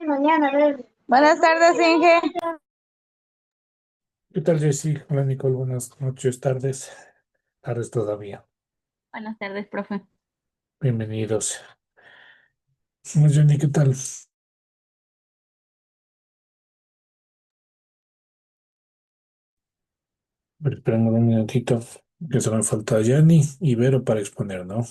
Buenas tardes, Inge. ¿Qué tal, Jessy? Hola, Nicole. Buenas noches, tardes. Tardes todavía. Buenas tardes, profe. Bienvenidos. Hola, Jenny, ¿qué tal? Pero esperando un minutito, que se me falta Jenny y Vero para exponer, ¿no?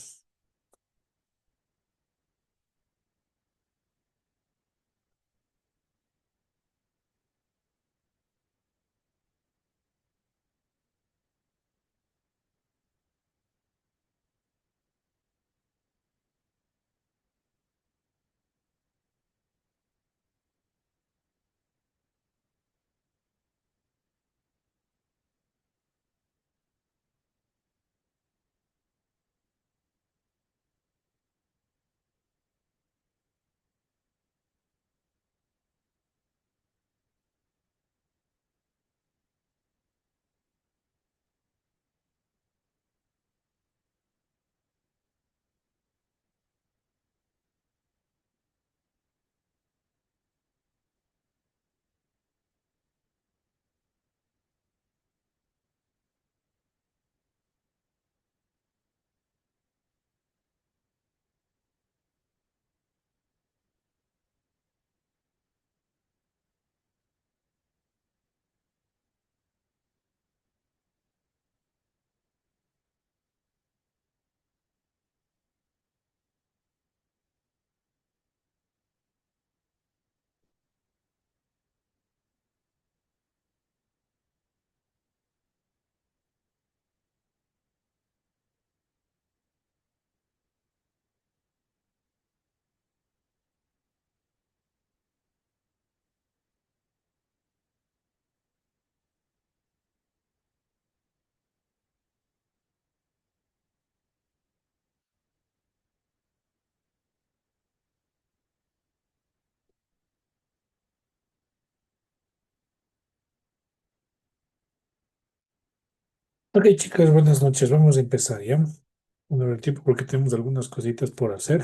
Ok, chicas, buenas noches. Vamos a empezar ya. Vamos a ver el tiempo porque tenemos algunas cositas por hacer.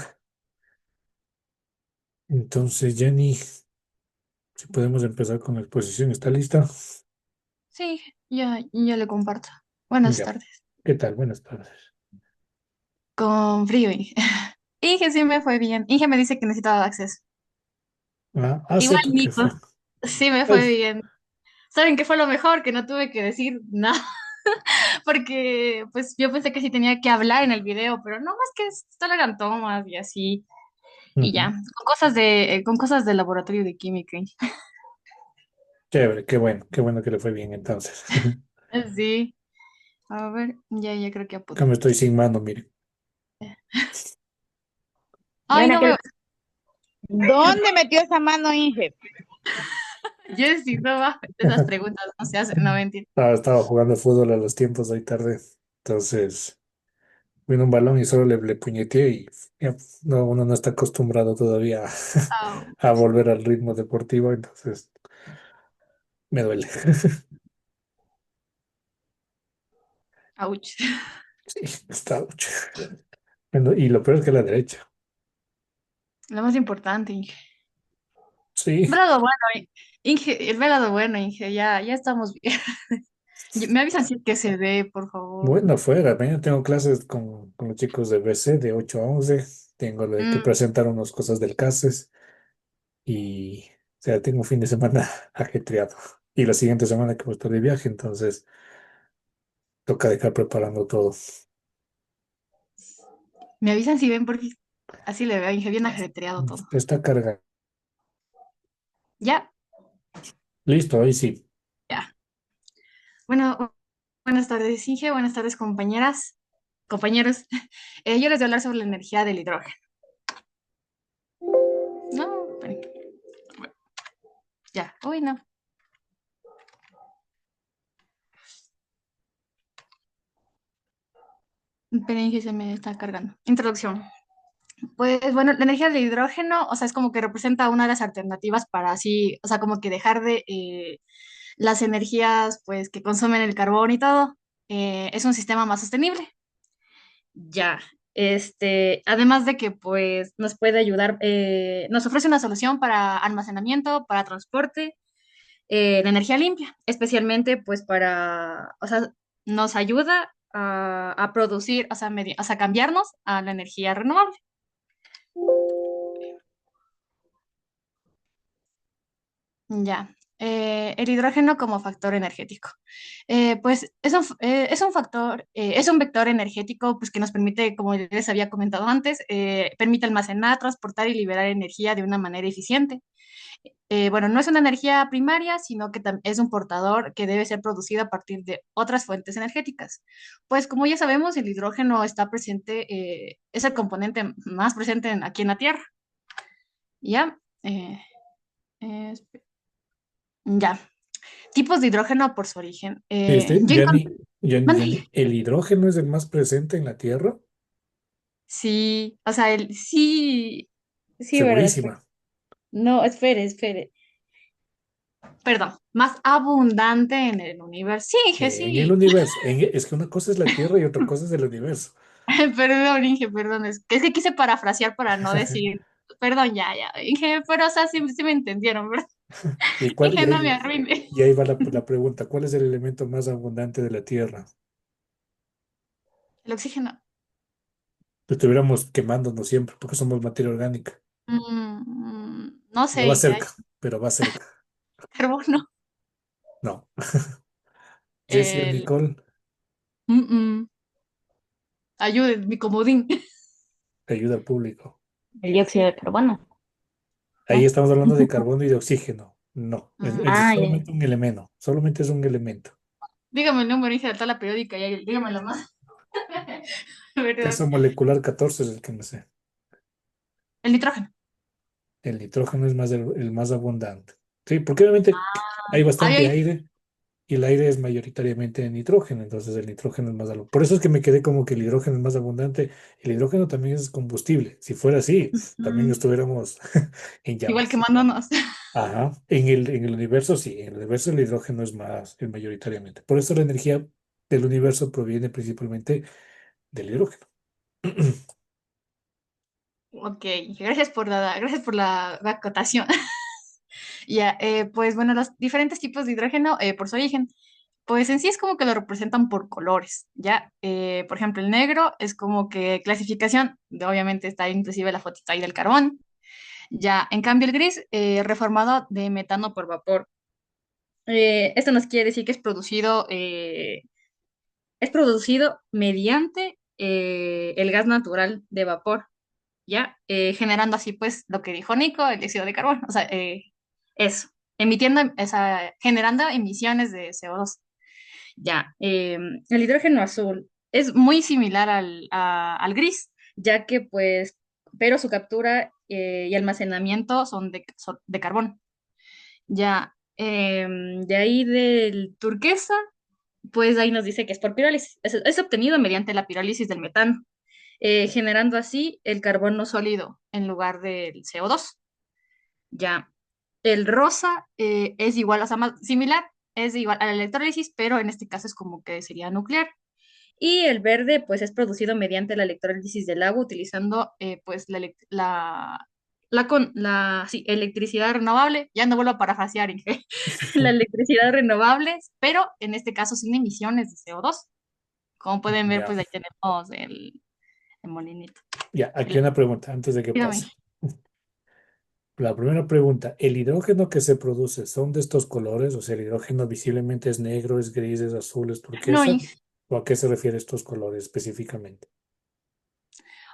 Entonces, Jenny, si podemos empezar con la exposición, ¿está lista? Sí, ya le comparto. Buenas Ya. tardes. ¿Qué tal? Buenas tardes. Con frío, Inge. Inge sí me fue bien. Inge me dice que necesitaba acceso. Igual, ¿Cierto que Nico, fue? sí me Ay, fue bien. ¿Saben qué fue lo mejor? Que no tuve que decir nada, porque pues yo pensé que sí tenía que hablar en el video, pero no más que solo eran tomas y así, y ya, ujú. con cosas de laboratorio de química. Inge. Chévere, qué bueno que le fue bien entonces. Sí, a ver, ya creo que Acá me apunté. estoy sin mano, mire. Ay, no veo. ¿Dónde metió esa mano, Inge? Jessy, no va. Esas preguntas no se hacen, no mentira. Estaba jugando fútbol a los tiempos hoy tarde. Entonces, vino un balón y solo le puñeteé y ya, no, uno no está acostumbrado todavía Au, a volver al ritmo deportivo, entonces me duele. ouch. Sí, está mucho. Bueno, y lo peor es que la derecha. Lo más importante, Inge. Sí, Ve lado bueno, Inge, ve lado bueno, Inge, ya estamos bien. Me avisan si es que se ve, por favor. bueno, fuera. Mañana tengo clases con los chicos de BC de 8 a 11. Tengo que Mm, presentar unas cosas del CASES y, o sea, tengo un fin de semana ajetreado. Y la siguiente semana que voy a estar de viaje, entonces toca dejar preparando todo. me avisan si ven porque así le veo, Inge, bien ajetreado todo. Está cargado. Ya, Listo, ahí sí. ya. Bueno, buenas tardes, Inge, buenas tardes, compañeras, compañeros. Yo les voy a hablar sobre la energía del hidrógeno. No, esperen, ya, uy, no. Esperen, Inge, se me está cargando. Introducción. Pues bueno, la energía del hidrógeno, o sea, es como que representa una de las alternativas para así, o sea, como que dejar de las energías, pues, que consumen el carbón y todo. Es un sistema más sostenible. Ya. Además de que pues nos puede ayudar, nos ofrece una solución para almacenamiento, para transporte, de energía limpia, especialmente pues para, o sea, nos ayuda a producir, o sea, cambiarnos a la energía renovable. Ya. El hidrógeno como factor energético. Pues es un factor, es un vector energético pues, que nos permite, como les había comentado antes, permite almacenar, transportar y liberar energía de una manera eficiente. Bueno, no es una energía primaria, sino que es un portador que debe ser producido a partir de otras fuentes energéticas. Pues como ya sabemos, el hidrógeno está presente, es el componente más presente aquí en la Tierra. ¿Ya? Es- ya. Tipos de hidrógeno por su origen. Yo encontré... Yanni, ¿el hidrógeno es el más presente en la Tierra? Sí, o sea, sí, sí, verdad, Segurísima. no, espere. Perdón, más abundante en el universo. Sí, dije En el sí. universo. Es que una cosa es la Tierra y otra cosa es el universo. Perdón, Inge, perdón. Es que quise parafrasear para no decir, perdón, ya, Inge, pero o sea, sí, sí me entendieron, ¿verdad? ¿Y, cuál, Inge, no me arruine. y ahí va la pregunta, ¿cuál es el elemento más abundante de la Tierra? El oxígeno. Si estuviéramos quemándonos siempre porque somos materia orgánica. No Pero va sé, ¿qué hay? cerca, pero va cerca. Carbono. No. Jesse o El... Nicole, mm, mm, ayuden, mi comodín. ayuda al público. El dióxido de carbono, Ahí ¿no? estamos hablando de carbono y de oxígeno. No, es Ah, ya. solamente un elemento, solamente es un elemento. Dígame el número, Inge, de la tabla periódica, ya, dígamelo más. ¿Verdad? Peso molecular 14 es el que me sé. El nitrógeno. El nitrógeno es más el más abundante. Sí, porque obviamente hay Ay, bastante ay, aire y el aire es mayoritariamente nitrógeno, entonces el nitrógeno es más abundante. Por eso es que me quedé como que el hidrógeno es más abundante. El hidrógeno también es combustible. Si fuera así, también mm, estuviéramos en igual llamas. quemándonos. Ajá. En el universo sí, en el universo el hidrógeno es más, mayoritariamente. Por eso la energía del universo proviene principalmente del hidrógeno. Ok, gracias por la acotación. Ya, pues bueno, los diferentes tipos de hidrógeno por su origen, pues en sí es como que lo representan por colores, ¿ya? Por ejemplo, el negro es como que clasificación, obviamente está inclusive la fotito ahí del carbón, ya, en cambio el gris, reformado de metano por vapor. Esto nos quiere decir que es producido mediante el gas natural de vapor, ¿ya? Generando así, pues, lo que dijo Nico, el dióxido de carbono, o sea, eso, generando emisiones de CO2, ¿ya? El hidrógeno azul es muy similar al gris, ya que, pues, pero su captura y almacenamiento son de carbón, ¿ya? De ahí del turquesa, pues ahí nos dice que es por pirólisis. Es obtenido mediante la pirólisis del metano, generando así el carbono sólido en lugar del CO2. Ya, el rosa es igual, o sea, más similar, es igual a la electrólisis, pero en este caso es como que sería nuclear. Y el verde, pues, es producido mediante la electrólisis del agua utilizando, pues, sí, electricidad renovable. Ya no vuelvo a parafrasear, Inge. La electricidad renovable, pero en este caso sin emisiones de CO2. Como pueden ver, Ya, pues ahí tenemos el molinito. ya, aquí El- una pregunta antes de que dígame. pase. La primera pregunta, ¿el hidrógeno que se produce son de estos colores? O sea, ¿el hidrógeno visiblemente es negro, es gris, es azul, es No, turquesa? ¿O a qué se refiere estos colores específicamente?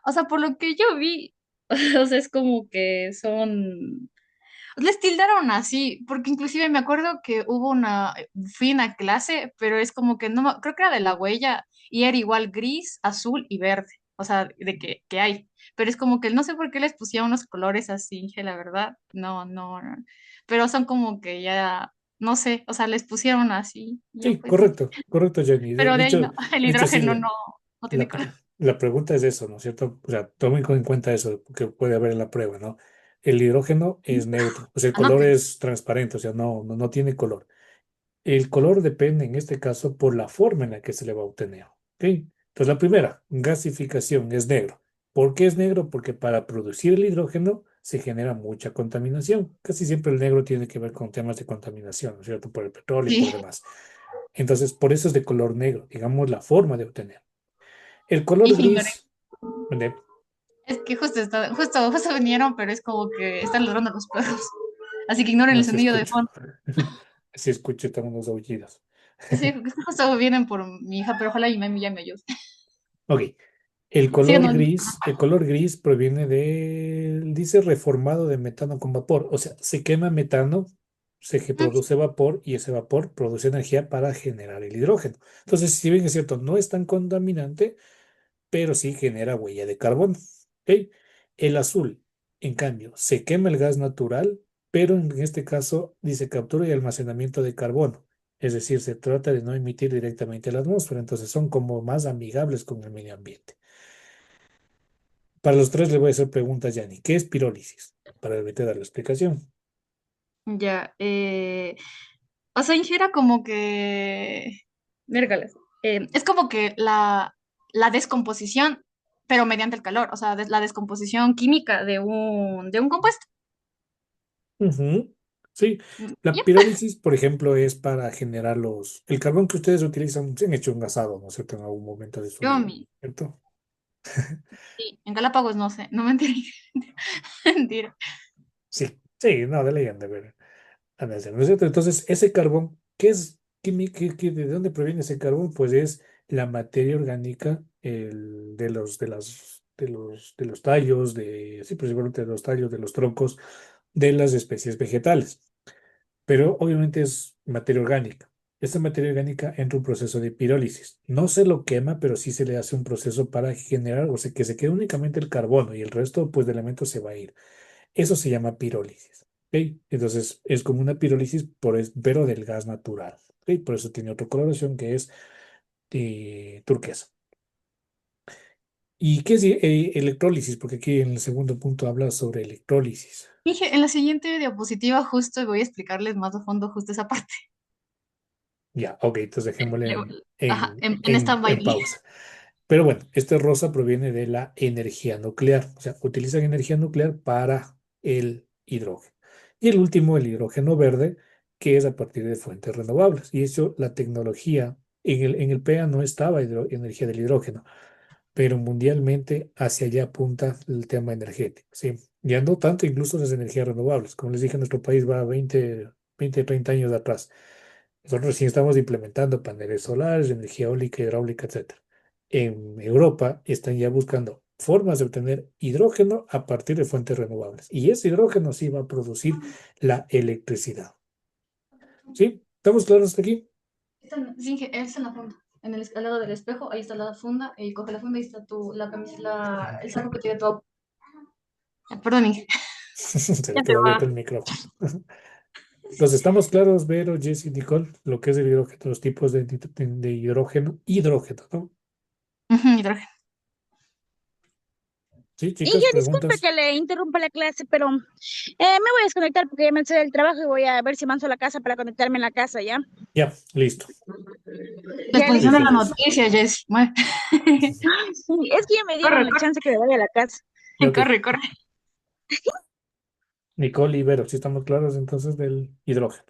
o sea, por lo que yo vi, o sea, es como que son, les tildaron así, porque inclusive me acuerdo que hubo fui a una clase, pero es como que no, creo que era de la huella, y era igual gris, azul y verde, o sea, de que hay, pero es como que no sé por qué les pusieron unos colores así, que la verdad, no, pero son como que ya, no sé, o sea, les pusieron así, y yo Sí, pues, no. correcto, correcto, Jenny. De, Pero de de ahí hecho, no, el de hecho sí, hidrógeno no tiene la, color. la pregunta es eso, ¿no es cierto? O sea, tomen en cuenta eso que puede haber en la prueba, ¿no? El hidrógeno es neutro, o sea, el color Anoten. es transparente, o sea, no tiene color. El color depende en este caso por la forma en la que se le va a obtener, ¿ok? Entonces, la primera, gasificación, es negro. ¿Por qué es negro? Porque para producir el hidrógeno se genera mucha contaminación. Casi siempre el negro tiene que ver con temas de contaminación, ¿no es cierto? Por el petróleo y por Sí. demás. Entonces, por eso es de color negro, digamos, la forma de obtener. El Y color sí, ignoré. gris, ¿vale? Es que justo vinieron, pero es como que están ladrando los perros. Así que ignoren No el se sonido de escucha. fondo. Se escucha también unos aullidos. Sí, justo vienen por mi hija, pero ojalá y mami ya me ayude. Ok. Sí, no, no. El color gris proviene del, dice, reformado de metano con vapor. O sea, se quema metano, produce vapor y ese vapor produce energía para generar el hidrógeno. Entonces, si bien es cierto, no es tan contaminante, pero sí genera huella de carbono. ¿Ok? El azul, en cambio, se quema el gas natural, pero en este caso dice captura y almacenamiento de carbono. Es decir, se trata de no emitir directamente a la atmósfera, entonces son como más amigables con el medio ambiente. Para los tres le voy a hacer preguntas, Yanni. ¿Qué es pirólisis? Para evitar dar la explicación. Ya, o sea, ingiera como que, miércoles, es como que la descomposición, pero mediante el calor, o sea, la descomposición química de un compuesto. Ujú. Sí, la Yep. pirólisis, por ejemplo, es para generar el carbón que ustedes utilizan, se han hecho un asado, ¿no es cierto?, en algún momento de su Yo, vida, ¿cierto? sí, en Galápagos no sé, no mentira, mentira. Sí, sí, no, de leyenda, pero ¿no es cierto? Entonces, ese carbón, ¿qué es, de dónde proviene ese carbón? Pues es la materia orgánica de los tallos, sí, principalmente de los tallos, de los troncos de las especies vegetales. Pero obviamente es materia orgánica. Esta materia orgánica entra un proceso de pirólisis. No se lo quema, pero sí se le hace un proceso para generar, o sea, que se quede únicamente el carbono y el resto, pues, de elementos se va a ir. Eso se llama pirólisis. ¿Ok? Entonces, es como una pirólisis, pero del gas natural. ¿Ok? Por eso tiene otra coloración que es turquesa. ¿Y qué es electrólisis? Porque aquí en el segundo punto habla sobre electrólisis. Dije, en la siguiente diapositiva justo voy a explicarles más a fondo justo esa parte. Ya, ok, entonces dejémosle Ajá, en stand-by. en pausa. Pero bueno, este rosa proviene de la energía nuclear, o sea, utilizan energía nuclear para el hidrógeno. Y el último, el hidrógeno verde, que es a partir de fuentes renovables. Y eso, la tecnología, en el PEA no estaba energía del hidrógeno, pero mundialmente hacia allá apunta el tema energético, ¿sí? Ya no tanto incluso las energías renovables. Como les dije, nuestro país va 30 años atrás. Nosotros recién estamos implementando paneles solares, energía eólica, hidráulica, etcétera. En Europa están ya buscando formas de obtener hidrógeno a partir de fuentes renovables. Y ese hidrógeno sí va a producir la electricidad. ¿Sí? ¿Estamos claros hasta aquí? Sí, es en la funda. Al lado del espejo, ahí está la funda, y coge la funda y está la camisa, el saco que tiene tu. Perdón, Inge. Se le Ya te quedó abierto va. el micrófono. Entonces, ¿estamos claros, Vero, Jesse, Nicole, lo que es el hidrógeno, los tipos de hidrógeno, ¿no? Ujú, hidrógeno. Sí, chicas, Inge, disculpe preguntas. que le interrumpa la clase, pero me voy a desconectar porque ya me estoy del trabajo y voy a ver si avanzo a la casa para conectarme en la casa, ¿ya? Ya, listo. La Ya, exposición listo. de Listo, la Jesse. noticia, Jess. Ay, sí, es que ya me dieron Corre, el chance que me vaya a la casa. Ok. corre, corre. Nicole y Vero, si estamos claros entonces del hidrógeno.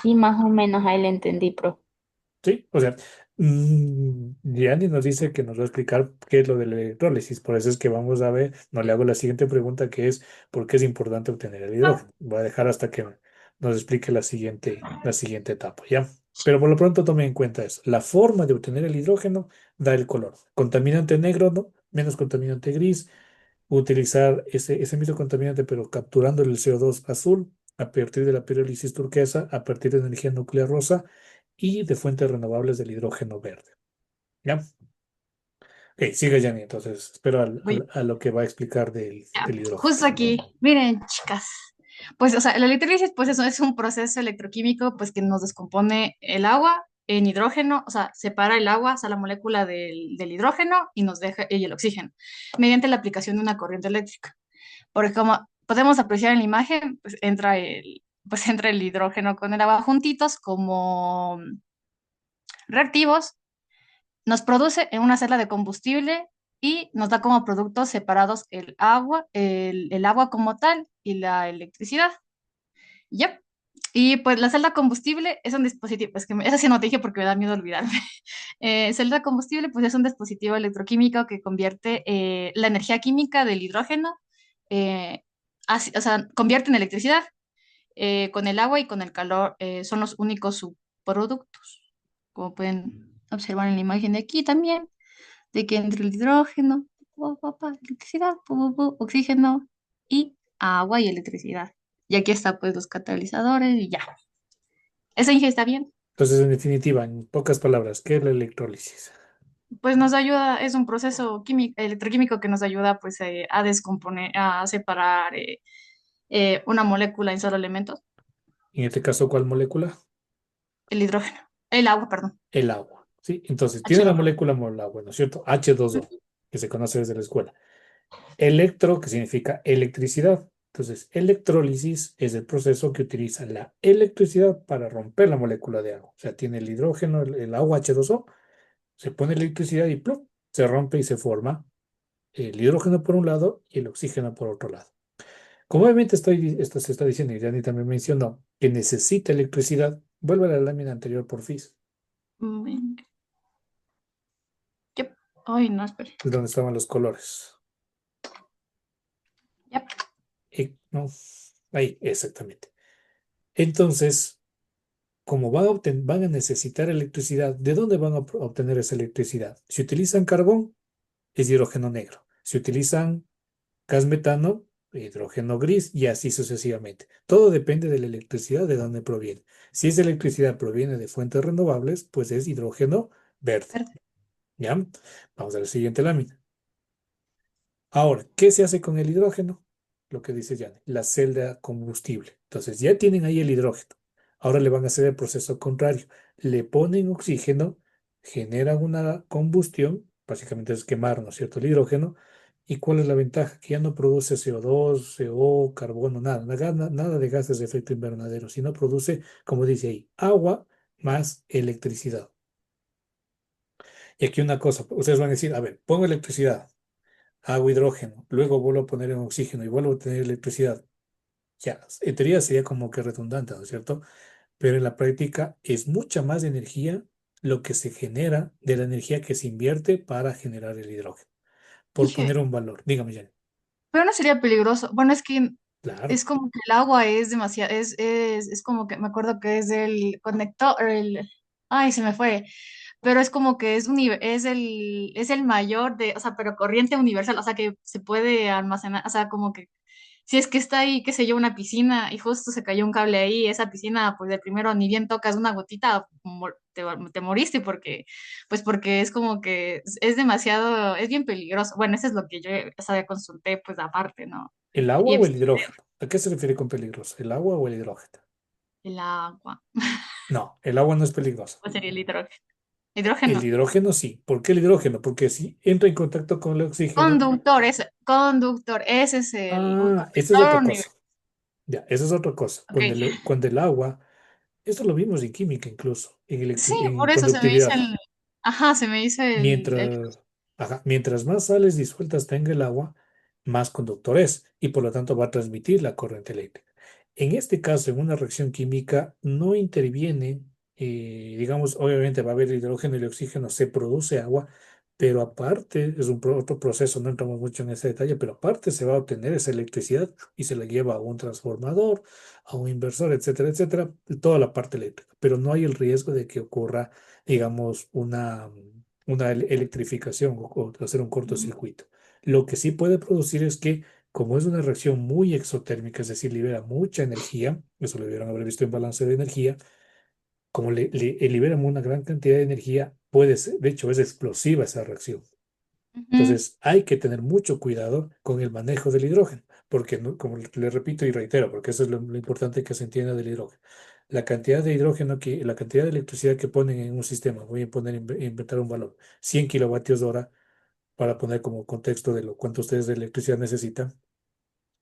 Sí, más o menos ahí le entendí, pro. Sí, o sea, Gianni nos dice que nos va a explicar qué es lo de la electrólisis, por eso es que vamos a ver, no le hago la siguiente pregunta que es ¿por qué es importante obtener el hidrógeno? Voy a dejar hasta que nos explique la siguiente etapa, ¿ya? Pero por lo pronto tome en cuenta eso, la forma de obtener el hidrógeno da el color, contaminante negro, ¿no? Menos contaminante gris, utilizar ese mismo contaminante pero capturando el CO2 azul a partir de la pirólisis turquesa, a partir de energía nuclear rosa y de fuentes renovables del hidrógeno verde. ¿Ya? Ok, sigue Jenny, entonces espero Voy. a lo que va a explicar Ya, del hidrógeno. justo aquí. Miren, chicas. Pues, o sea, la electrólisis, pues eso es un proceso electroquímico, pues que nos descompone el agua en hidrógeno, o sea, separa el agua, o sea, la molécula del hidrógeno y nos deja y el oxígeno, mediante la aplicación de una corriente eléctrica. Porque como podemos apreciar en la imagen, pues entra el hidrógeno con el agua juntitos, como reactivos, nos produce en una celda de combustible y nos da como productos separados el agua como tal y la electricidad. Yep. Y pues la celda combustible es un dispositivo, es que esa sí no te dije porque me da miedo olvidarme. Celda combustible pues es un dispositivo electroquímico que convierte la energía química del hidrógeno, o sea, convierte en electricidad. Con el agua y con el calor son los únicos subproductos, como pueden observar en la imagen de aquí también, de que entre el hidrógeno, electricidad, oxígeno y agua y electricidad. Y aquí está pues los catalizadores y ya. ¿Esa Inge está bien? Entonces, en definitiva, en pocas palabras, ¿qué es la electrólisis? Pues nos ayuda, es un proceso químico, electroquímico que nos ayuda pues a descomponer, a separar una molécula en solo elementos, En este caso, ¿cuál molécula? el hidrógeno, el agua, perdón, El agua, ¿sí? Entonces, tiene la H2O. molécula el agua, ¿no es cierto? H2O, que se conoce desde la escuela. Electro, que significa electricidad. Entonces, electrólisis es el proceso que utiliza la electricidad para romper la molécula de agua. O sea, tiene el hidrógeno, el agua H2O, se pone electricidad y ¡plum! Se rompe y se forma el hidrógeno por un lado y el oxígeno por otro lado. Como obviamente esto se está diciendo, y Dani también mencionó, que necesita electricidad, vuelve a la lámina anterior por FIS, Mm, Yep. Ay, no, espere. donde estaban los colores. Yep. No, ahí, exactamente. Entonces, como van a necesitar electricidad, ¿de dónde van a obtener esa electricidad? Si utilizan carbón, es hidrógeno negro. Si utilizan gas metano, hidrógeno gris y así sucesivamente. Todo depende de la electricidad de dónde proviene. Si esa electricidad proviene de fuentes renovables, pues es hidrógeno verde. Verde. ¿Ya? Vamos a la siguiente lámina. Ahora, ¿qué se hace con el hidrógeno? Lo que dice Jan, la celda combustible. Entonces, ya tienen ahí el hidrógeno. Ahora le van a hacer el proceso contrario. Le ponen oxígeno, generan una combustión, básicamente es quemar, ¿no es cierto?, el hidrógeno. ¿Y cuál es la ventaja? Que ya no produce CO2, CO, carbono, nada de gases de efecto invernadero, sino produce, como dice ahí, agua más electricidad. Y aquí una cosa, ustedes van a decir, a ver, pongo electricidad, hago hidrógeno, luego vuelvo a poner en oxígeno y vuelvo a tener electricidad. Ya, en teoría sería como que redundante, ¿no es cierto? Pero en la práctica es mucha más energía lo que se genera de la energía que se invierte para generar el hidrógeno. Por Dije, poner un valor, dígame ya. pero no sería peligroso. Bueno, es que Claro, es como que el agua es demasiado, es como que me acuerdo que es el conector, ay, se me fue, pero es como que es el mayor de, o sea, pero corriente universal, o sea, que se puede almacenar, o sea, como que si es que está ahí, qué sé yo, una piscina y justo se cayó un cable ahí, esa piscina, pues de primero ni bien tocas una gotita, te moriste porque, pues porque es como que es demasiado, es bien peligroso. Bueno, eso es lo que yo, o sea, consulté, pues aparte, ¿no? ¿el agua Y o pues, el hidrógeno? ¿A qué se refiere con peligroso? ¿El agua o el hidrógeno? el agua, No, el agua no es peligroso. o sería el hidrógeno. El Hidrógeno. hidrógeno sí. ¿Por qué el hidrógeno? Porque si entra en contacto con el oxígeno, Conductor, ese es un esa es conductor otra universal. cosa. Ya, esa es otra cosa. Ok. Cuando el agua, esto lo vimos en química incluso, Sí, en por eso se me dice conductividad. ajá, se me dice Mientras más sales disueltas tenga el agua, más conductor es y por lo tanto va a transmitir la corriente eléctrica. En este caso, en una reacción química, no interviene, digamos, obviamente va a haber hidrógeno y el oxígeno, se produce agua, pero aparte, es otro proceso, no entramos mucho en ese detalle, pero aparte se va a obtener esa electricidad y se la lleva a un transformador, a un inversor, etcétera, etcétera, toda la parte eléctrica, pero no hay el riesgo de que ocurra, digamos, una electrificación o hacer un cortocircuito. Lo que sí puede producir es que, como es una reacción muy exotérmica, es decir, libera mucha energía, eso lo debieron haber visto en balance de energía, como liberan una gran cantidad de energía, puede ser, de hecho, es explosiva esa reacción. ujú, Entonces, hay que tener mucho cuidado con el manejo del hidrógeno, porque, como le repito y reitero, porque eso es lo importante que se entienda del hidrógeno. La cantidad de hidrógeno la cantidad de electricidad que ponen en un sistema, voy a inventar un valor, 100 kilovatios hora, para poner como contexto de lo cuánto ustedes de electricidad necesitan,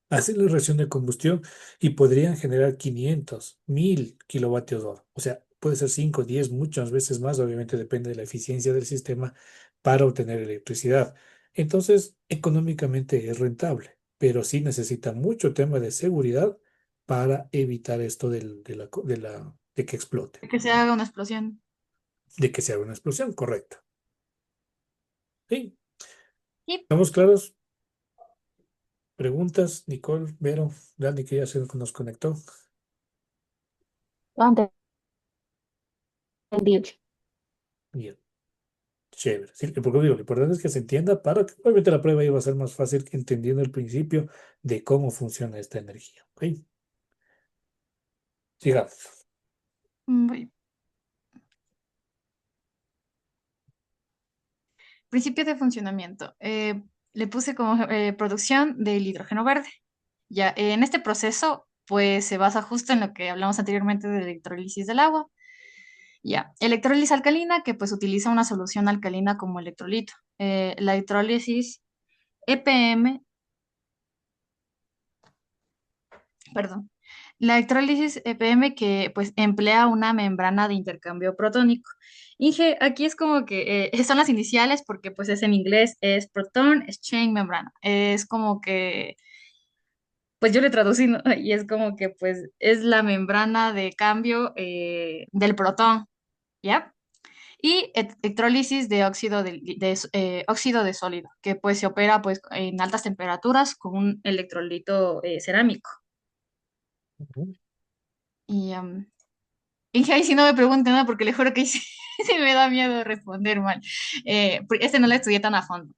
hacen la reacción de combustión y podrían generar 500, 1000 kilovatios hora. O sea, puede ser 5, 10, muchas veces más, obviamente depende de la eficiencia del sistema para obtener electricidad. Entonces, económicamente es rentable, pero sí necesita mucho tema de seguridad para evitar esto de que explote, Que se haga una explosión. de que se haga una explosión, correcto. ¿Sí? Y ¿Estamos claros? ¿Preguntas? Nicole, Vero, Dani, que ya se nos conectó. Bastante entendible. Bien, chévere. Sí, porque digo, lo importante es que se entienda para que obviamente la prueba iba a ser más fácil entendiendo el principio de cómo funciona esta energía. ¿Ok? Sigamos. voy. Principio de funcionamiento. Le puse como producción del hidrógeno verde. Ya, en este proceso, pues se basa justo en lo que hablamos anteriormente de electrólisis del agua. Ya, electrólisis alcalina, que pues utiliza una solución alcalina como electrolito. La electrólisis EPM, perdón, la electrólisis EPM que pues emplea una membrana de intercambio protónico. Inge, aquí es como que son las iniciales porque pues es en inglés, es Proton Exchange Membrana. Es como que, pues yo le traducí, ¿no? Y es como que pues es la membrana de cambio del protón, ¿ya? Y electrólisis de óxido óxido de sólido, que pues se opera pues en altas temperaturas con un electrolito cerámico. Ujú. Y Inge, ahí sí no me pregunten nada porque le juro que ahí sí, sí me da miedo responder mal. Este no lo estudié tan a fondo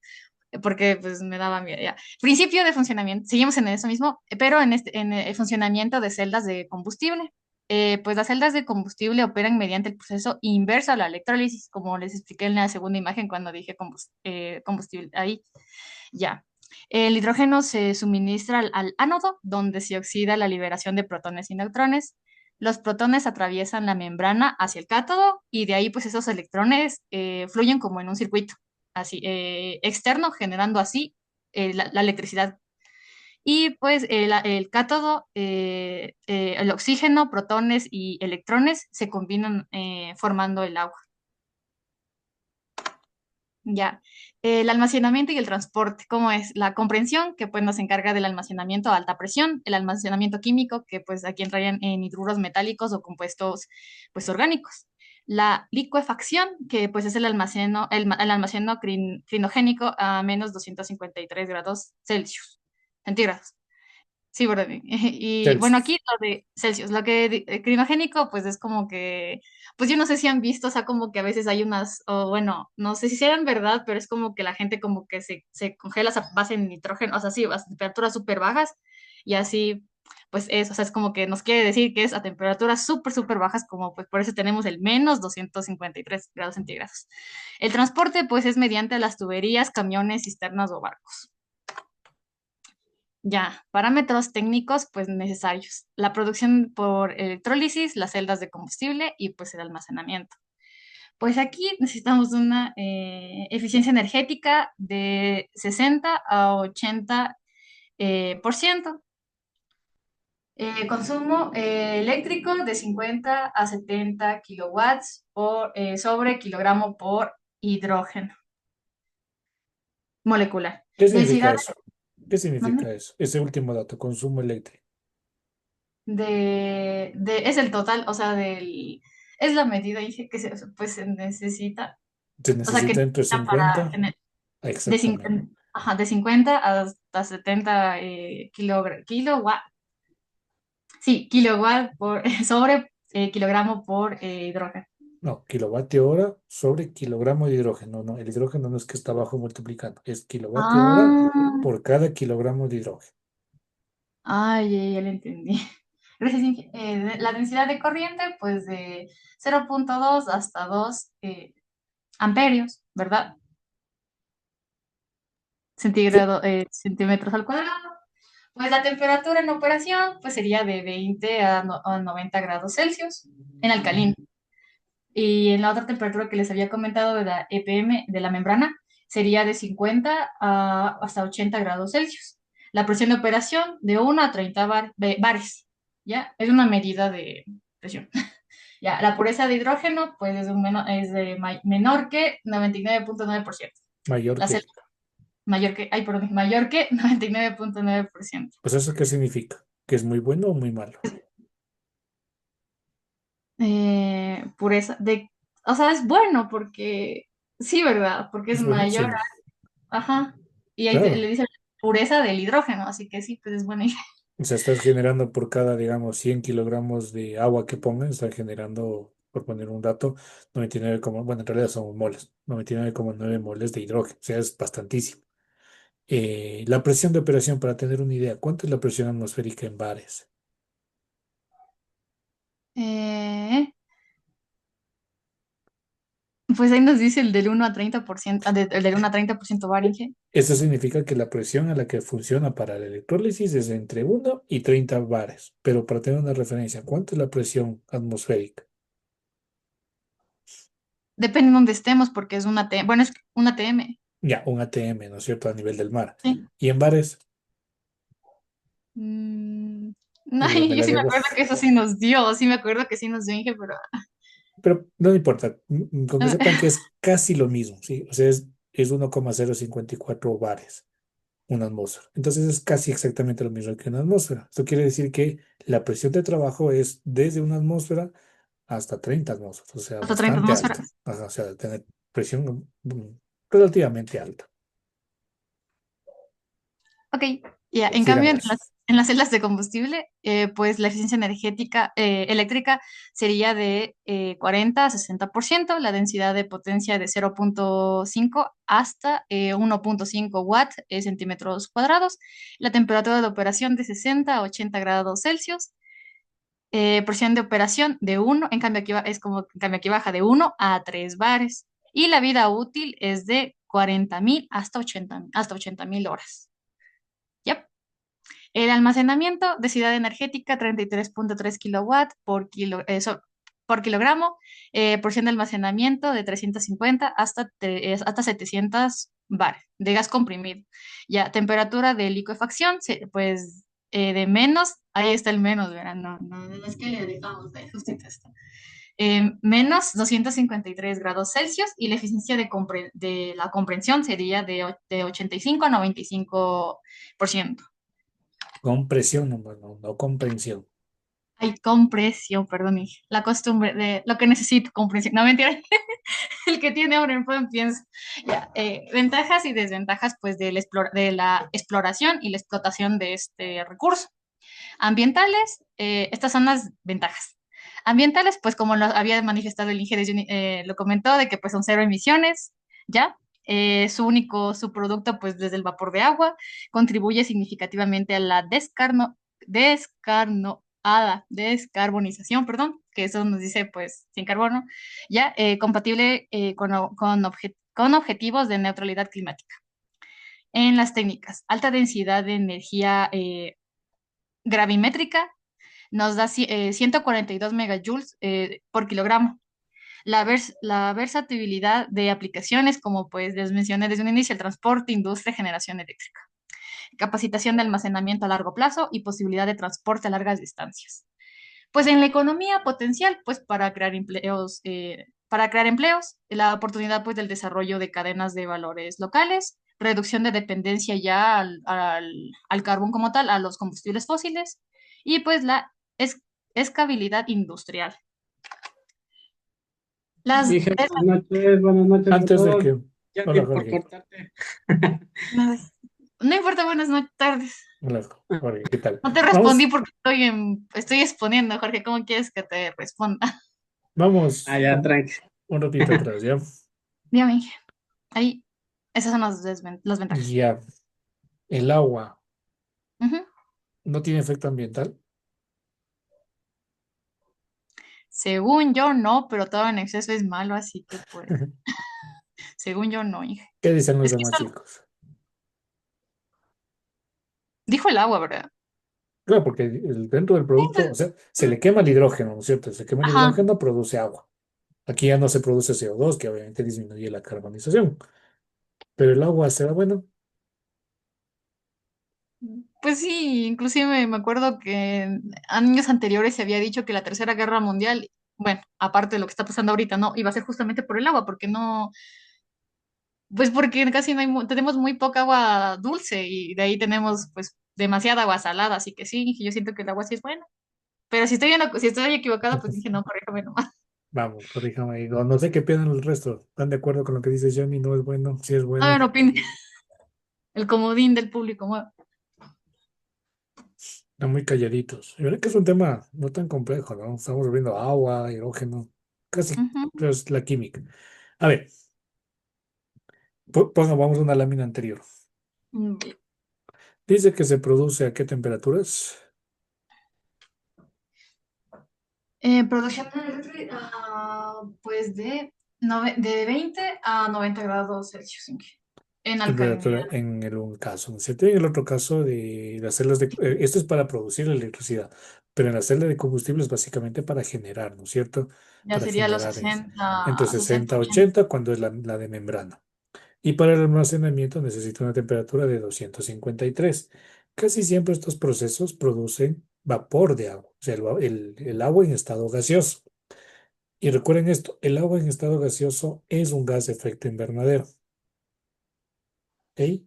porque pues me daba miedo. Ya. Principio de funcionamiento, seguimos en eso mismo, pero en el funcionamiento de celdas de combustible. Pues las celdas de combustible operan mediante el proceso inverso a la electrólisis, como les expliqué en la segunda imagen cuando dije combustible. Ahí, ya. El hidrógeno se suministra al ánodo, donde se oxida la liberación de protones y neutrones. Los protones atraviesan la membrana hacia el cátodo y de ahí pues esos electrones fluyen como en un circuito así externo, generando así la electricidad. Y pues el cátodo, el oxígeno, protones y electrones se combinan formando el agua. Ya. El almacenamiento y el transporte, ¿cómo es? La comprensión, que pues nos encarga del almacenamiento a alta presión, el almacenamiento químico, que pues aquí entrarían en hidruros metálicos o compuestos pues orgánicos. La licuefacción, que pues es el almaceno crinogénico a menos 253 grados Celsius, centígrados. Sí, ¿verdad? Y bueno, aquí Celsius. lo de Celsius, lo que crinogénico, pues es como que, pues yo no sé si han visto, o sea, como que a veces hay unas, o bueno, no sé si sean verdad, pero es como que la gente como que se congela a base de nitrógeno, o sea, sí, a temperaturas súper bajas, y así, pues es, o sea, es como que nos quiere decir que es a temperaturas súper, súper bajas, como pues por eso tenemos el menos 253 grados centígrados. El transporte, pues es mediante las tuberías, camiones, cisternas o barcos. Ya, parámetros técnicos pues necesarios. La producción por electrólisis, las celdas de combustible y pues el almacenamiento. Pues aquí necesitamos una eficiencia energética de 60 a 80 por ciento. Consumo eléctrico de 50 a 70 kilowatts sobre kilogramo por hidrógeno molecular. ¿Qué significa Densidad eso? ¿Qué significa eso? Ese último dato, consumo eléctrico. es el total, o sea, es la medida, dije, pues se necesita, Se o sea, que necesita entre necesita para, 50, de exactamente. 50, ajá, de 50 hasta 70 kilowatt, sí, kilowatt por, sobre kilogramo por hidrógeno. No, kilovatio hora sobre kilogramo de hidrógeno. No, el hidrógeno no es que está abajo multiplicando, es kilovatio hora Ah, por cada kilogramo de hidrógeno. ay, ya le entendí. La densidad de corriente, pues de 0,2 hasta 2 amperios, ¿verdad? Sí, Centímetros al cuadrado. Pues la temperatura en operación pues sería de 20 a 90 grados Celsius en alcalino. Y en la otra temperatura que les había comentado de la EPM, de la membrana, sería de 50 hasta 80 grados Celsius. La presión de operación de 1 a 30 bares, ¿ya? Es una medida de presión. Ya, la pureza de hidrógeno, pues es de menor que 99.9%. Mayor La que. mayor que, ay, perdón, mayor que 99.9%. Pues eso qué significa, que es muy bueno o muy malo. Pureza de, o sea, es bueno porque, sí, ¿verdad? Porque es Es mayor, buenísimo. ajá. Y ahí le Claro. dice pureza del hidrógeno, así que sí, pues es buena. O sea, estás generando por cada, digamos, 100 kilogramos de agua que pongas, estás generando, por poner un dato, 99, bueno, en realidad son moles, 99,9 moles de hidrógeno. O sea, es bastantísimo. La presión de operación, para tener una idea, ¿cuánto es la presión atmosférica en bares? Eh, pues ahí nos dice el del 1 a 30%, el del 1 a 30% Fahrenheit. Eso significa que la presión a la que funciona para la electrólisis es entre 1 y 30 bares. Pero para tener una referencia, ¿cuánto es la presión atmosférica? Depende de dónde estemos, porque es una TM. Bueno, es una TM. Ya, un ATM, ¿no es cierto? A nivel del mar. Sí. Y en bares, Mm, me ay, yo la sí me debo. acuerdo que eso sí nos dio, sí me acuerdo que sí nos dio Inge, pero Pero no importa, con que sepan que es casi lo mismo, ¿sí? O sea, es 1,054 bares, una atmósfera. Entonces es casi exactamente lo mismo que una atmósfera. Esto quiere decir que la presión de trabajo es desde una atmósfera hasta 30 atmósferas, o sea, hasta 30 bastante alta. atmósferas. Ajá, o sea, tener presión relativamente alta. Ok, ya. En cambio, Sigamos. en las celdas de combustible, pues la eficiencia energética eléctrica sería de 40 a 60%, la densidad de potencia de 0.5 hasta 1.5 watts centímetros cuadrados, la temperatura de operación de 60 a 80 grados Celsius, presión de operación de 1, en cambio aquí es como, en cambio aquí baja de 1 a 3 bares, y la vida útil es de 40.000 hasta 80.000 horas. Yep. El almacenamiento, densidad energética 33.3 kilowatts por kilogramo, porción de almacenamiento de 350 hasta 700 bar de gas comprimido. Ya, temperatura de licuefacción, pues de menos, ahí está el menos, ¿verdad? No, no, no es que le dejamos de justito esto. Menos 253 grados Celsius y la eficiencia de la comprensión sería de 85 a 95%. Compresión, no, no comprensión. Hay compresión, perdón, hija. La costumbre de lo que necesito, comprensión. No, mentira. El que tiene hambre en pan piensa. Ya, ventajas y desventajas, pues, de la exploración y la explotación de este recurso. Ambientales, estas son las ventajas. Ambientales, pues, como lo había manifestado el ingeniero, lo comentó, de que, pues, son cero emisiones, ¿ya? Su producto, pues, desde el vapor de agua, contribuye significativamente a la descarbonización, perdón, que eso nos dice, pues, sin carbono, ya, compatible con objetivos de neutralidad climática. En las técnicas, alta densidad de energía gravimétrica nos da 142 megajoules por kilogramo. La versatilidad de aplicaciones, como pues les mencioné desde un inicio, el transporte, industria, generación eléctrica, capacitación de almacenamiento a largo plazo y posibilidad de transporte a largas distancias. Pues en la economía potencial, pues para crear empleos, la oportunidad pues del desarrollo de cadenas de valores locales, reducción de dependencia ya al carbón como tal, a los combustibles fósiles, y pues la es- escalabilidad industrial. Las, Dije es- buenas noches a Antes de todos. que. Hola, Yandir, por Jorge. cortarte. no importa, buenas noches, tardes. Hola, Jorge, ¿qué tal? No te respondí Vamos, porque estoy exponiendo, Jorge. ¿Cómo quieres que te responda? vamos Allá, tranqui. un ratito atrás, ¿ya? Dígame, ahí, esas son las ventajas. Ya, el agua Ujú. no tiene efecto ambiental. Según yo, no, pero todo en exceso es malo, así que pues, según yo, no, hija. ¿Qué dicen los Es que demás chicos? dijo el agua, ¿verdad? Claro, porque dentro del Sí, producto, o pues, sea, se le quema el hidrógeno, ¿no es cierto? Se quema el ajá. hidrógeno, produce agua. Aquí ya no se produce CO2, que obviamente disminuye la carbonización. Pero el agua será bueno. Pues sí, inclusive me acuerdo que en años anteriores se había dicho que la Tercera Guerra Mundial bueno, aparte de lo que está pasando ahorita, no, iba a ser justamente por el agua, porque no, pues porque casi no hay, tenemos muy poca agua dulce y de ahí tenemos pues demasiada agua salada, así que sí, yo siento que el agua sí es buena. Pero si estoy equivocada, pues dije, no, corríjame nomás. Vamos, corríjame ahí. No, no sé qué piensan el resto. ¿Están de acuerdo con lo que dice Johnny? No es bueno, sí es A bueno. ver, opine. El comodín del público. Están muy calladitos. Y verdad que es un tema no tan complejo, ¿no? Estamos viendo agua, hidrógeno, casi Ujú. es la química. A ver, vamos a una lámina anterior. Mm, Dice que se produce a qué temperaturas. producción eléctrica, pues de 20 a 90 grados Celsius en Temperatura alcalinidad. en el un caso, ¿no es cierto? Y en el otro caso de las celdas de... esto es para producir la electricidad, pero en la celda de combustible es básicamente para generar, ¿no es cierto? Ya Para sería los generar entre 60 60 y 80. 80 cuando es la de membrana. Y para el almacenamiento necesita una temperatura de 253. Casi siempre estos procesos producen vapor de agua, o sea, el agua en estado gaseoso. Y recuerden esto, el agua en estado gaseoso es un gas de efecto invernadero. ¿Ok?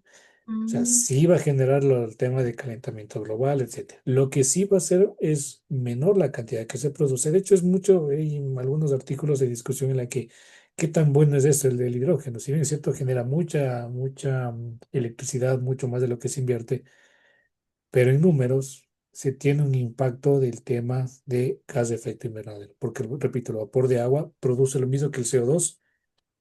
O sea, Mm, sí va a generar el tema de calentamiento global, etcétera. Lo que sí va a hacer es menor la cantidad que se produce. De hecho, es mucho, hay algunos artículos de discusión en la que qué tan bueno es esto, el del hidrógeno. Si bien es cierto, genera mucha electricidad, mucho más de lo que se invierte, pero en números se tiene un impacto del tema de gas de efecto invernadero. Porque, repito, el vapor de agua produce lo mismo que el CO2.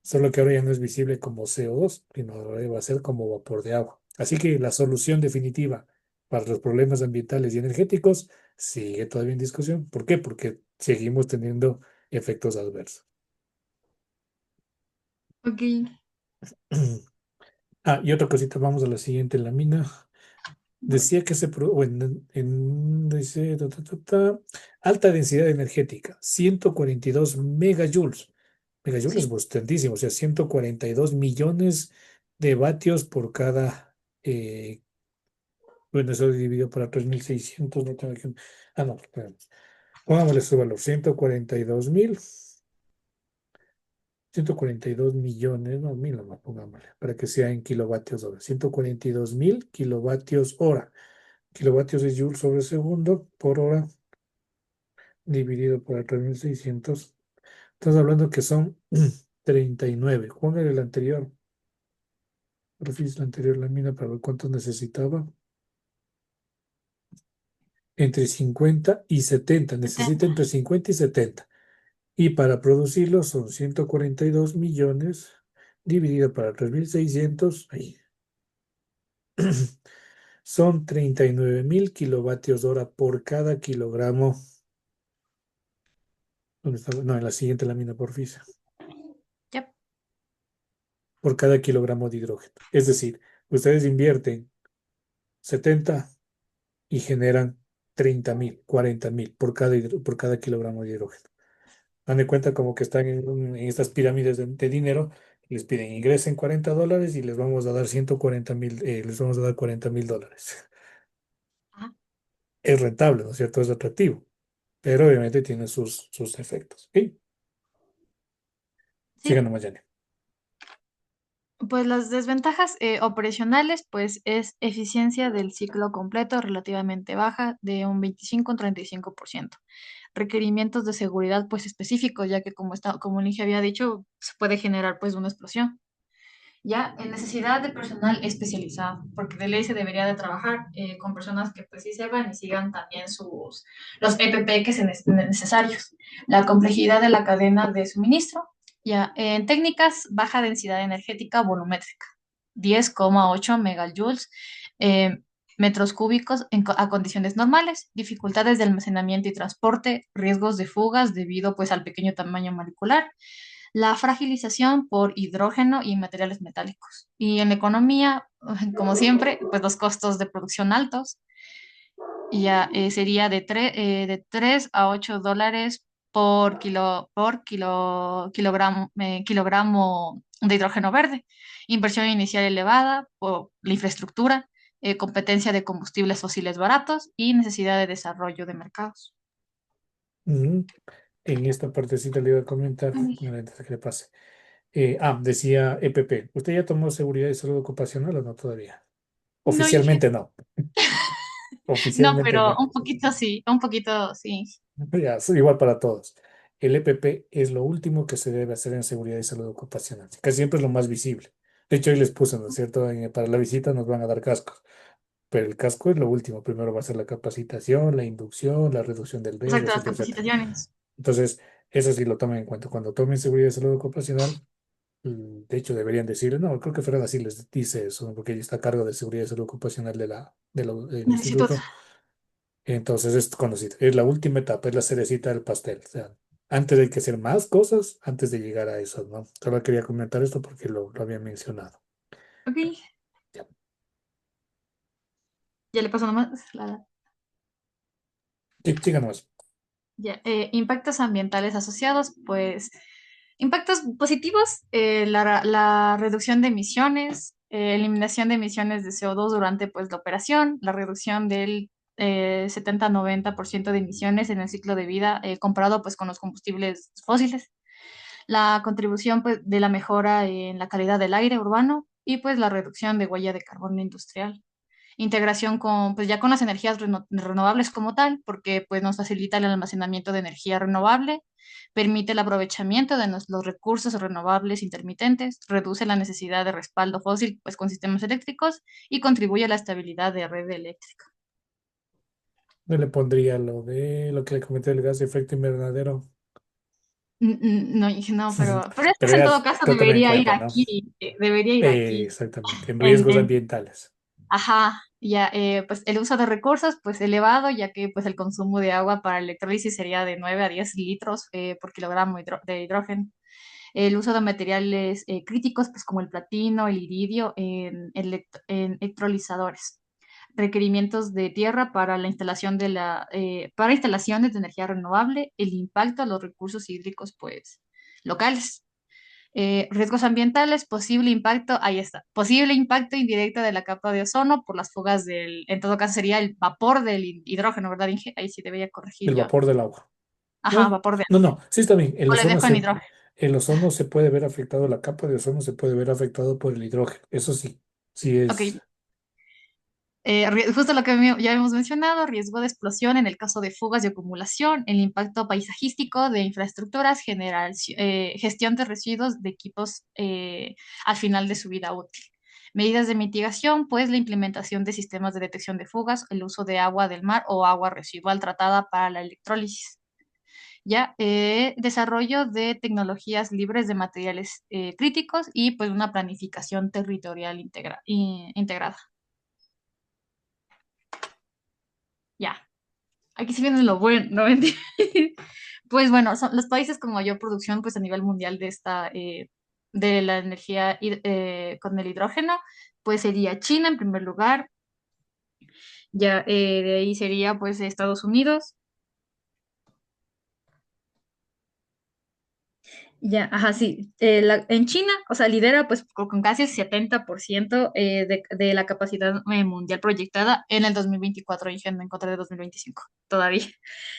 Solo que ahora ya no es visible como CO2, sino ahora va a ser como vapor de agua. Así que la solución definitiva para los problemas ambientales y energéticos sigue todavía en discusión. ¿Por qué? Porque seguimos teniendo efectos adversos. ok. Ah, y otra cosita, vamos a la siguiente lámina. Decía que dice, alta densidad energética, 142 megajoules. Megajoules es Sí. bastantísimo, o sea, 142 millones de vatios por cada, bueno, eso dividido para 3600, no tengo aquí no, espérame. Pongámosle su valor, 142 millones, no, mil nomás, pongámosle, para que sea en kilovatios hora, 142 mil kilovatios hora. Kilovatios de joule sobre segundo por hora dividido por el 3600. Estás hablando que son 39. Juan era el anterior. Profis, la anterior lámina para ver cuántos necesitaba. Entre 50 y 70. Necesita 70. entre 50 y 70. Y para producirlo son 142 millones dividido para 3600. Ahí. Son 39.000 kilovatios hora por cada kilogramo. ¿Dónde está? No, en la siguiente lámina, porfis. Yep. Por cada kilogramo de hidrógeno. Es decir, ustedes invierten 70 y generan 30.000, 40.000 por cada kilogramo de hidrógeno. Dan de cuenta como que están en estas pirámides de dinero, les piden ingresen $40 y les vamos a dar 140.000, les vamos a dar $40.000. Ah, Es rentable, ¿no es cierto? Es atractivo, pero obviamente tiene sus efectos. ¿Ok? sí. Sigan nomás, Yanni. Pues las desventajas operacionales, pues es eficiencia del ciclo completo relativamente baja de un 25 a un 35%. Requerimientos de seguridad pues específicos, ya que como Ligia había dicho, se puede generar pues una explosión. Ya, en necesidad de personal especializado, porque de ley se debería de trabajar con personas que pues sí sepan y sigan también los EPP que sean necesarios. La complejidad de la cadena de suministro, ya, en técnicas, baja densidad energética volumétrica, 10,8 megajoules eh, metros cúbicos a condiciones normales, dificultades de almacenamiento y transporte, riesgos de fugas debido pues al pequeño tamaño molecular, la fragilización por hidrógeno y materiales metálicos. Y en la economía, como siempre, pues los costos de producción altos, y ya sería de 3 a $8 kilogramo de hidrógeno verde. Inversión inicial elevada por la infraestructura, competencia de combustibles fósiles baratos y necesidad de desarrollo de mercados. Ujú. en esta partecita le iba a comentar, antes de que le pase. Decía EPP. ¿Usted ya tomó seguridad y salud ocupacional o no todavía? No, Inge. Oficialmente no. No, Oficialmente pero no. un poquito sí. Ya, es igual para todos. El EPP es lo último que se debe hacer en seguridad y salud ocupacional. Casi siempre es lo más visible. De hecho, ahí les puse, ¿no es cierto? Para la visita nos van a dar cascos, pero el casco es lo último. Primero va a ser la capacitación, la inducción, la reducción del riesgo, Exacto, las etcétera, etcétera. capacitaciones. Entonces, eso sí lo tomen en cuenta. Cuando tomen seguridad y salud ocupacional, de hecho, deberían decirle, no, creo que Fran así les dice eso, ¿no? Porque ella está a cargo de seguridad y salud ocupacional del Necesito. instituto. Entonces es conocido, es la última etapa, es la cerecita del pastel. O sea, antes hay que hacer más cosas antes de llegar a eso, ¿no? Solo quería comentar esto porque lo había mencionado. Ok, Ya. ya le paso nomás. Sí, siga nomás. Ya, impactos ambientales asociados, pues impactos positivos, la reducción de emisiones, eliminación de emisiones de CO2 durante pues la operación, la reducción del 70-90% de emisiones en el ciclo de vida comparado pues con los combustibles fósiles, la contribución pues de la mejora en la calidad del aire urbano y pues la reducción de huella de carbono industrial, integración con, pues ya con las energías renovables como tal, porque pues nos facilita el almacenamiento de energía renovable, permite el aprovechamiento de los recursos renovables intermitentes, reduce la necesidad de respaldo fósil pues con sistemas eléctricos y contribuye a la estabilidad de red eléctrica. No le pondría lo de lo que le comenté del gas de efecto invernadero. No, dije, no, pero Pero esto en ya todo caso tócame en debería ir cuenta, ¿no? aquí, debería ir aquí. Exactamente, en En, riesgos en ambientales. Ajá, ya, pues el uso de recursos, pues elevado, ya que pues el consumo de agua para electrólisis sería de 9 a 10 litros por kilogramo de hidrógeno. El uso de materiales críticos, pues como el platino, el iridio, en electrolizadores. Requerimientos de tierra para la instalación para instalaciones de energía renovable, el impacto a los recursos hídricos, pues locales. Riesgos ambientales, posible impacto, ahí está, posible impacto indirecto de la capa de ozono por las fugas en todo caso sería el vapor del hidrógeno, ¿verdad, Inge? Ahí sí debería corregir El yo. vapor del agua. Ajá, No, vapor de, no, no, sí está bien. o le dejo en hidrógeno. El ozono se puede ver afectado, la capa de ozono se puede ver afectado por el hidrógeno. Eso sí, sí Ok, es. justo lo que ya hemos mencionado, riesgo de explosión en el caso de fugas y acumulación, el impacto paisajístico de infraestructuras, gestión de residuos de equipos al final de su vida útil. Medidas de mitigación, pues la implementación de sistemas de detección de fugas, el uso de agua del mar o agua residual tratada para la electrólisis. Ya, desarrollo de tecnologías libres de materiales críticos y pues una planificación territorial integrada. Ya. Aquí sí viene lo bueno, ¿no? Mentira. Pues bueno, son los países con mayor producción pues a nivel mundial de la energía con el hidrógeno, pues sería China en primer lugar, ya de ahí sería pues Estados Unidos, ya, ajá, sí, en China, o sea, lidera pues con casi el 70% de la capacidad mundial proyectada en el 2024 y en contra de 2025 todavía,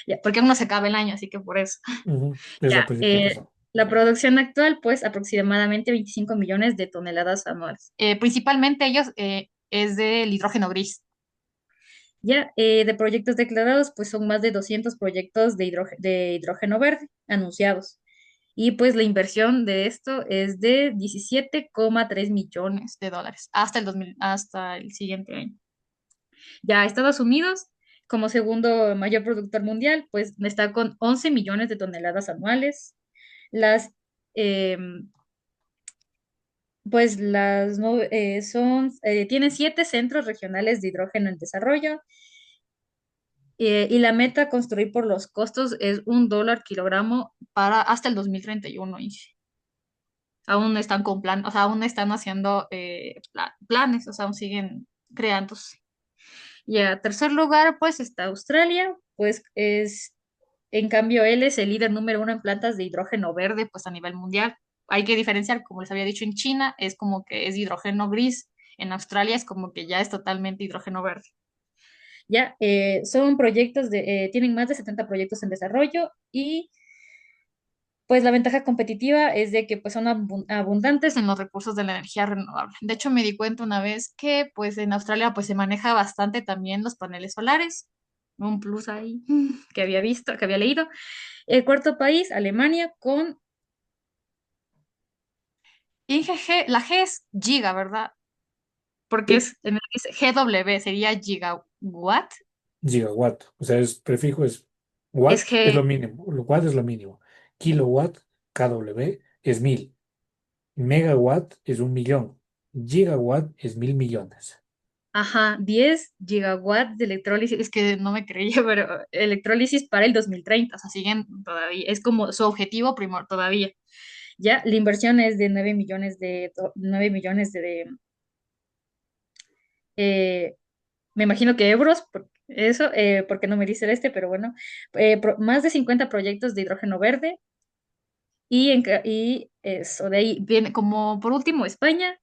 ya, porque aún no se acaba el año, así que por eso. Ujú, es la Ya, principal razón. la producción actual, pues aproximadamente 25 millones de toneladas anuales. Principalmente ellos es del hidrógeno gris. Ya, de proyectos declarados, pues son más de 200 proyectos de hidrógeno verde anunciados. Y pues la inversión de esto es de 17,3 millones de dólares hasta el siguiente año. Ya Estados Unidos, como segundo mayor productor mundial, pues está con 11 millones de toneladas anuales. Las, em, pues las no- tienen 7 centros regionales de hidrógeno en desarrollo y la meta a construir por los costos es $1 kilogramo para hasta el 2031. Y aún están o sea, aún están haciendo planes, o sea, aún siguen creándose. Y a tercer lugar, pues está Australia, pues en cambio, él es el líder número uno en plantas de hidrógeno verde, pues a nivel mundial. Hay que diferenciar, como les había dicho, en China es como que es hidrógeno gris, en Australia es como que ya es totalmente hidrógeno verde. Ya, son proyectos tienen más de 70 proyectos en desarrollo y pues la ventaja competitiva es de que pues son abundantes en los recursos de la energía renovable. De hecho, me di cuenta una vez que pues en Australia pues se maneja bastante también los paneles solares. Un plus ahí que había visto, que había leído. El cuarto país, Alemania, con Inge G. La G es giga, ¿verdad? Porque Sí, es, es GW, sería gigawatt. gigawatt. O sea, es prefijo es Es watt es lo G, mínimo. Watt es lo mínimo. Kilowatt, KW, es 1000. Megawatt es 1 millón. Gigawatt es 1000 millones. ajá, 10 gigawatts de electrólisis. Es que no me creía, pero electrólisis para el 2030. O sea, siguen todavía. Es como su objetivo primor todavía. Ya, la inversión es de 9 millones 9 millones eh, me imagino que euros, eso, porque no me dice el este, pero bueno, más de 50 proyectos de hidrógeno verde y eso, de ahí viene como por último España,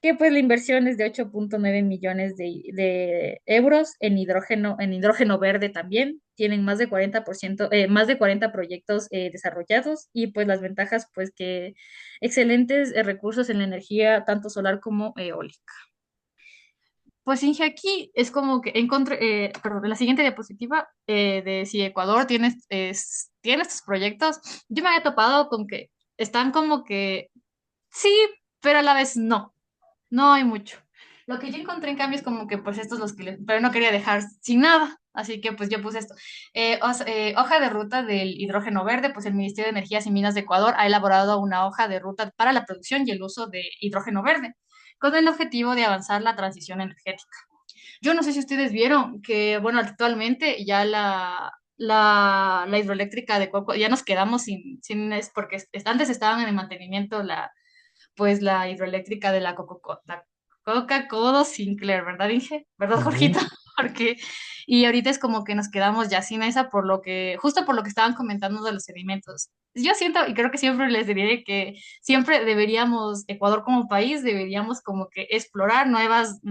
que pues la inversión es de 8,9 millones de euros en hidrógeno verde también. Tienen más de 40%, más de 40 proyectos desarrollados y pues las ventajas pues que excelentes recursos en la energía tanto solar como eólica. Pues Inge, aquí es como que encontré, perdón, la siguiente diapositiva de si Ecuador tiene estos proyectos, yo me había topado con que están como que sí, pero a la vez no, no hay mucho. Lo que yo encontré en cambio es como que pues estos los que, pero no quería dejar sin nada, así que pues yo puse esto. Hoja de ruta del hidrógeno verde, pues el Ministerio de Energías y Minas de Ecuador ha elaborado una hoja de ruta para la producción y el uso de hidrógeno verde, con el objetivo de avanzar la transición energética. Yo no sé si ustedes vieron que, bueno, actualmente ya la hidroeléctrica de Coco, ya nos quedamos sin porque antes estaban en el mantenimiento pues la hidroeléctrica de la Coca-Cola Sinclair, ¿verdad, dije? ¿Verdad, Jorgito? Ujú. Porque, y ahorita es como que nos quedamos ya sin esa justo por lo que estaban comentando de los sedimentos. Yo siento, y creo que siempre les diré que siempre deberíamos, Ecuador como país, deberíamos como que explorar nuevas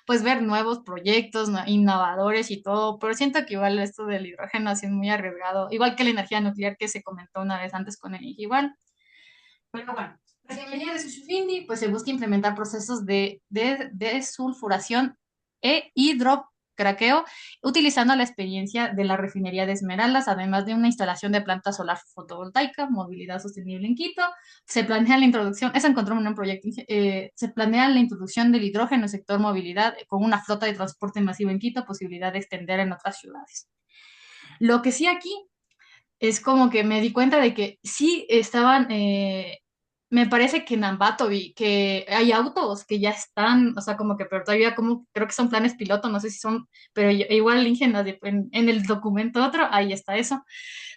pues ver nuevos proyectos innovadores y todo, pero siento que igual esto del hidrógeno así es muy arriesgado, igual que la energía nuclear que se comentó una vez antes con el igual. Pero bueno, la ingeniería de Sushufindi pues se busca implementar procesos de desulfuración e hidrocraqueo utilizando la experiencia de la refinería de Esmeraldas, además de una instalación de planta solar fotovoltaica, movilidad sostenible en Quito. Se planea la introducción, eso encontró en un proyecto, se planea la introducción del hidrógeno en el sector movilidad con una flota de transporte masivo en Quito, posibilidad de extender en otras ciudades. Lo que sí aquí es como que me di cuenta de que sí estaban, me parece que en Ambato vi que hay autos que ya están, o sea, como que, pero todavía como, creo que son planes piloto, no sé si son, pero igual en el documento otro, ahí está eso,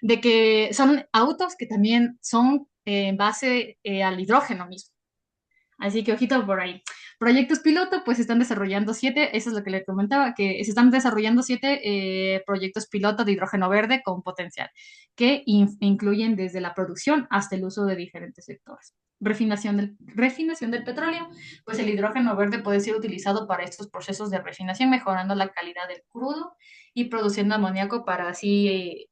de que son autos que también son en base al hidrógeno mismo. Así que ojito por ahí. Proyectos piloto, pues se están desarrollando 7, eso es lo que le comentaba, que se están desarrollando 7 proyectos piloto de hidrógeno verde con potencial, que incluyen desde la producción hasta el uso de diferentes sectores. Refinación del petróleo, pues el hidrógeno verde puede ser utilizado para estos procesos de refinación, mejorando la calidad del crudo y produciendo amoníaco para así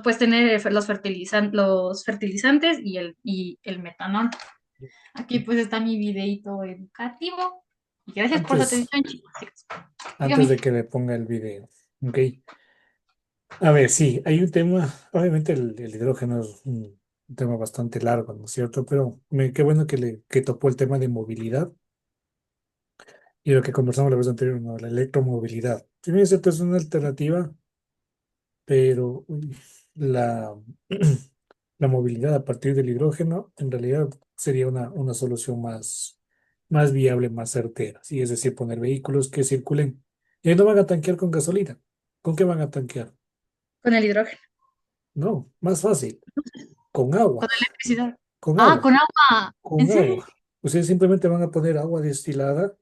pues tener los fertilizantes y el metanol. Aquí pues está mi videito educativo. Y gracias por su Antes, atención, chicos. antes Dígame. de que le ponga el video. Ok. A ver, sí, hay un tema. Obviamente el hidrógeno es un tema bastante largo, ¿no es cierto? Pero qué bueno que topó el tema de movilidad y lo que conversamos la vez anterior, ¿no? La electromovilidad. Si bien es cierto, es una alternativa, pero la, la movilidad a partir del hidrógeno en realidad sería una solución más viable, más certera, ¿sí? Es decir, poner vehículos que circulen y ahí no van a tanquear con gasolina. ¿Con qué van a tanquear? Con el hidrógeno. No, más fácil, con Con agua, electricidad. con Ah, agua, con agua. ¿En con serio? agua. Ustedes simplemente van a poner agua destilada,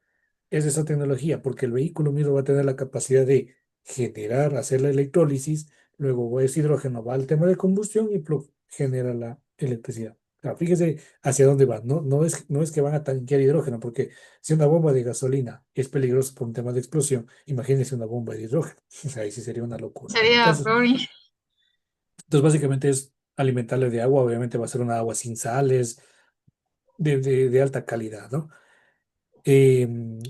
es esa tecnología, porque el vehículo mismo va a tener la capacidad de generar, hacer la electrólisis, luego ese hidrógeno va al tema de combustión y pluf, genera la electricidad. Claro, fíjese hacia dónde va. No es que van a tanquear hidrógeno, porque si una bomba de gasolina es peligrosa por un tema de explosión, imagínense una bomba de hidrógeno. O sea, ahí sí sería una locura. Sería Entonces, peor. entonces básicamente es alimentarle de agua, obviamente va a ser una agua sin sales, de alta calidad, ¿no?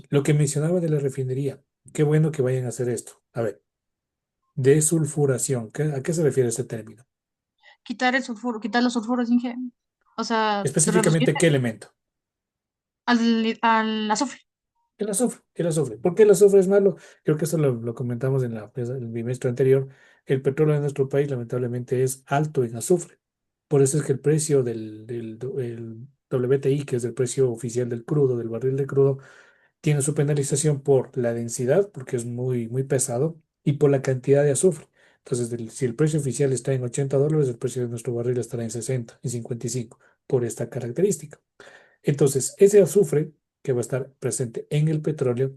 Lo que mencionaba de la refinería, qué bueno que vayan a hacer esto. A ver, desulfuración, ¿a qué se refiere ese término? Quitar el sulfuro, quitar los sulfuros, Inge. O sea, reducir Específicamente, ¿qué elemento? al azufre. El azufre, el azufre. ¿Por qué el azufre es malo? Creo que eso lo comentamos en el bimestre anterior. El petróleo en nuestro país lamentablemente es alto en azufre. Por eso es que el precio el WTI, que es el precio oficial del crudo, del barril de crudo, tiene su penalización por la densidad, porque es muy, muy pesado, y por la cantidad de azufre. Entonces, si el precio oficial está en $80, el precio de nuestro barril estará en 60, en 55, por esta característica. Entonces, ese azufre que va a estar presente en el petróleo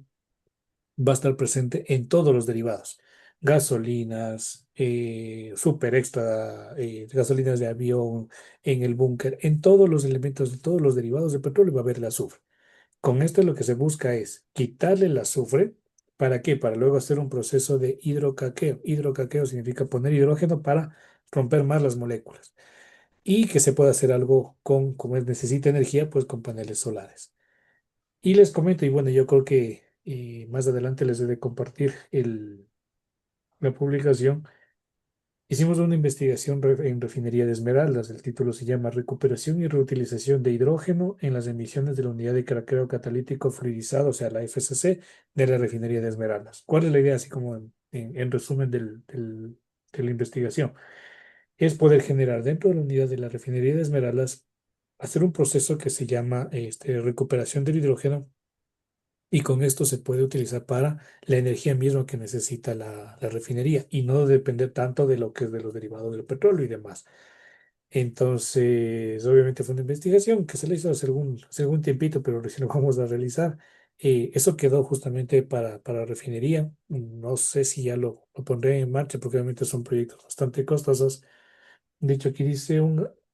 va a estar presente en todos los derivados. Gasolinas, super extra, gasolinas de avión, en el búnker, en todos los elementos, de todos los derivados del petróleo va a haber el azufre. Con esto lo que se busca es quitarle el azufre. ¿Para qué? Para luego hacer un proceso de hidrocaqueo. Hidrocaqueo significa poner hidrógeno para romper más las moléculas. Y que se pueda hacer algo como necesita energía, pues con paneles solares. Y les comento, y bueno, yo creo que más adelante les he de compartir la publicación. Hicimos una investigación en refinería de Esmeraldas. El título se llama Recuperación y reutilización de hidrógeno en las emisiones de la unidad de craqueo catalítico fluidizado, o sea, la FCC, de la refinería de Esmeraldas. ¿Cuál es la idea, así como en resumen de la investigación? Es poder generar dentro de la unidad de la refinería de Esmeraldas, hacer un proceso que se llama recuperación del hidrógeno, y con esto se puede utilizar para la energía misma que necesita la refinería y no depender tanto de lo que es de los derivados del petróleo y demás. Entonces, obviamente fue una investigación que se le hizo hace algún tiempito, pero recién lo vamos a realizar. Eso quedó justamente para refinería. No sé si ya lo pondré en marcha porque obviamente son proyectos bastante costosos. De hecho, aquí dice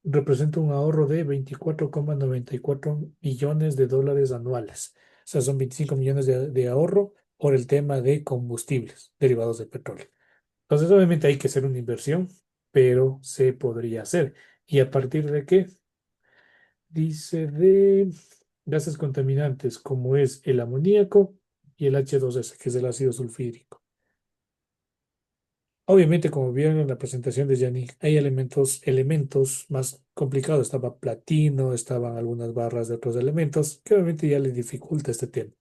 representa un ahorro de 24,94 millones de dólares anuales. O sea, son 25 millones de ahorro por el tema de combustibles derivados de petróleo. Entonces, obviamente hay que hacer una inversión, pero se podría hacer. ¿Y a partir de qué? Dice de gases contaminantes como es el amoníaco y el H2S, que es el ácido sulfídrico. Obviamente, como vieron en la presentación de Yannick, hay elementos más complicados. Estaba platino, estaban algunas barras de otros elementos, que obviamente ya le dificulta este tema.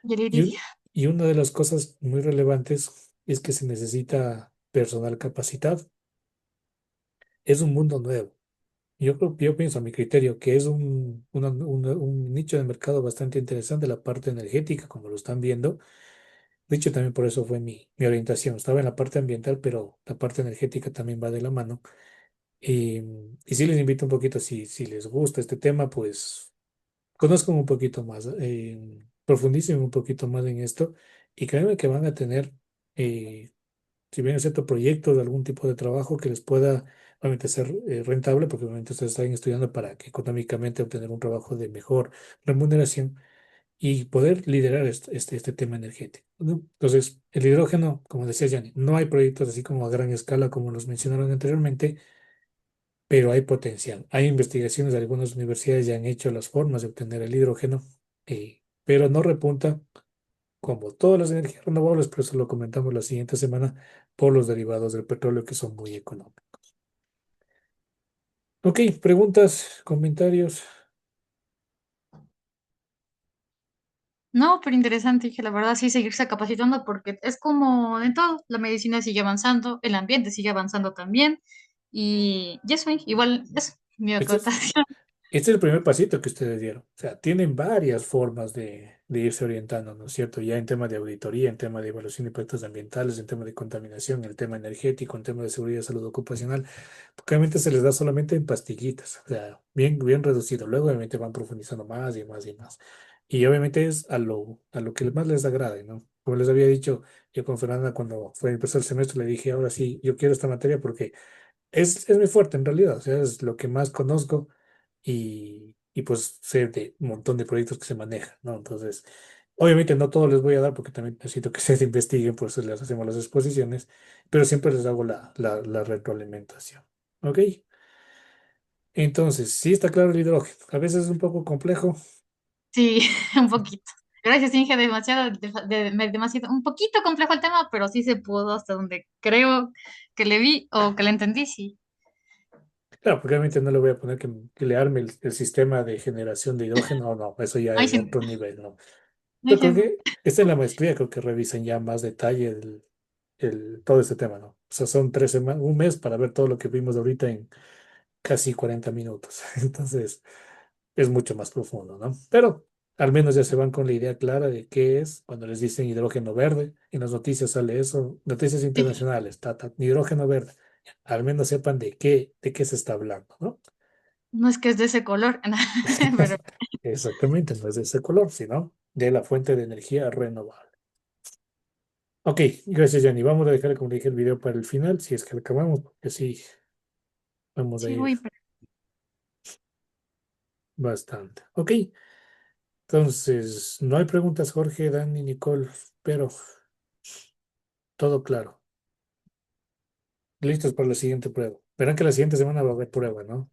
Yo le Y, diría. y una de las cosas muy relevantes es que se necesita personal capacitado. Es un mundo nuevo. Yo pienso a mi criterio que es un nicho de mercado bastante interesante la parte energética, como lo están viendo. De hecho, también por eso fue mi orientación. Estaba en la parte ambiental, pero la parte energética también va de la mano. Y, y sí les invito un poquito, si les gusta este tema, pues conozcan un poquito más, profundicen un poquito más en esto y créanme que van a tener, si bien es cierto, proyectos de algún tipo de trabajo que les pueda obviamente ser rentable, porque obviamente ustedes están estudiando para que económicamente obtener un trabajo de mejor remuneración y poder liderar este tema energético, ¿no? Entonces, el hidrógeno, como decía Yanni, no hay proyectos así como a gran escala como los mencionaron anteriormente, pero hay potencial. Hay investigaciones de algunas universidades ya han hecho las formas de obtener el hidrógeno, pero no repunta como todas las energías renovables, pero eso lo comentamos la siguiente semana por los derivados del petróleo que son muy económicos. Ok, preguntas, comentarios. No, pero interesante, que la verdad sí seguirse capacitando porque es como en todo, la medicina sigue avanzando, el ambiente sigue avanzando también y eso, igual, eso, mi Este es, acotación. Este es el primer pasito que ustedes dieron. O sea, tienen varias formas de irse orientando, ¿no es cierto? Ya en tema de auditoría, en tema de evaluación de impactos ambientales, en tema de contaminación, en el tema energético, en tema de seguridad y salud ocupacional, porque obviamente se les da solamente en pastillitas, o sea, bien, bien reducido. Luego obviamente van profundizando más y más y más. Y obviamente es a lo que más les agrade, ¿no? Como les había dicho, yo con Fernanda cuando fue a empezar el semestre le dije, ahora sí, yo quiero esta materia porque es muy fuerte en realidad, o sea, es lo que más conozco y pues sé de un montón de proyectos que se manejan, ¿no? Entonces, obviamente no todos les voy a dar porque también necesito que se investiguen, por eso les hacemos las exposiciones, pero siempre les hago la retroalimentación, ¿ok? Entonces, sí está claro el hidrógeno. A veces es un poco complejo. Sí, un poquito. Gracias, Inge, demasiado, un poquito complejo el tema, pero sí se pudo hasta donde creo que le vi o que le entendí, sí. Claro, porque obviamente no le voy a poner que le arme el sistema de generación de hidrógeno. No, eso ya Ay, es sí, otro nivel, ¿no? ay, Yo creo sí. que está en la maestría, creo que revisan ya más detalle todo este tema, ¿no? O sea, son 3 semanas, un mes para ver todo lo que vimos ahorita en casi 40 minutos. Entonces, es mucho más profundo, ¿no? Pero al menos ya se van con la idea clara de qué es cuando les dicen hidrógeno verde. En las noticias sale eso, noticias Sí. internacionales, hidrógeno verde. Al menos sepan de qué se está hablando, ¿no? No es que es de ese color, pero Exactamente, no es de ese color, sino de la fuente de energía renovable. Ok, gracias, Yanni. Vamos a dejar, como dije, el video para el final, si es que lo acabamos, porque sí, vamos a sí, ir uy, bastante. Ok, entonces, no hay preguntas, Jorge, Dani, Nicole, pero todo claro. Listos para la siguiente prueba. Verán que la siguiente semana va a haber prueba, ¿no?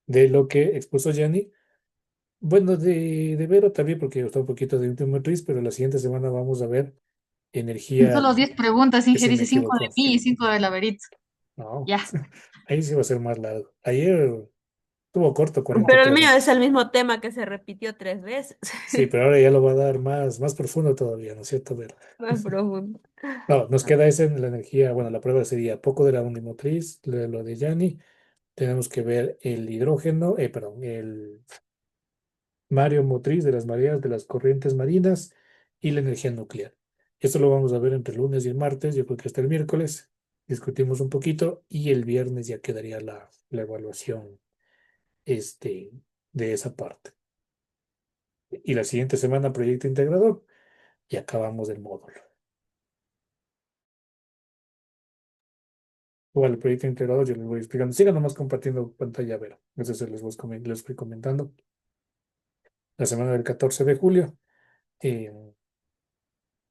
De lo que expuso Yanni. Bueno, de Vero también, porque está un poquito de automotriz, pero la siguiente semana vamos a ver energía, solo 10 preguntas, es Inge dice energía 5 de evacuada. mí y 5 de Laverito. No, Ya. ahí sí va a ser más largo. Ayer estuvo corto, 40 Pero el mío es preguntas. el mismo tema que se repitió 3 veces. Sí, pero ahora ya lo va a dar más profundo todavía, ¿no es cierto, Vero? Más profundo. No, nos queda esa en la energía. Bueno, la prueba sería poco de la unimotriz, lo de Yanni. Tenemos que ver el hidrógeno, perdón, el Mario motriz de las mareas, de las corrientes marinas y la energía nuclear. Esto lo vamos a ver entre el lunes y el martes, yo creo que hasta el miércoles discutimos un poquito y el viernes ya quedaría la evaluación este, de esa parte. Y la siguiente semana proyecto integrador y acabamos el módulo. Igual el proyecto integrador yo les voy explicando. Sigan nomás compartiendo pantalla, a ver. Eso se les estoy comentando. La semana del 14 de julio. eh,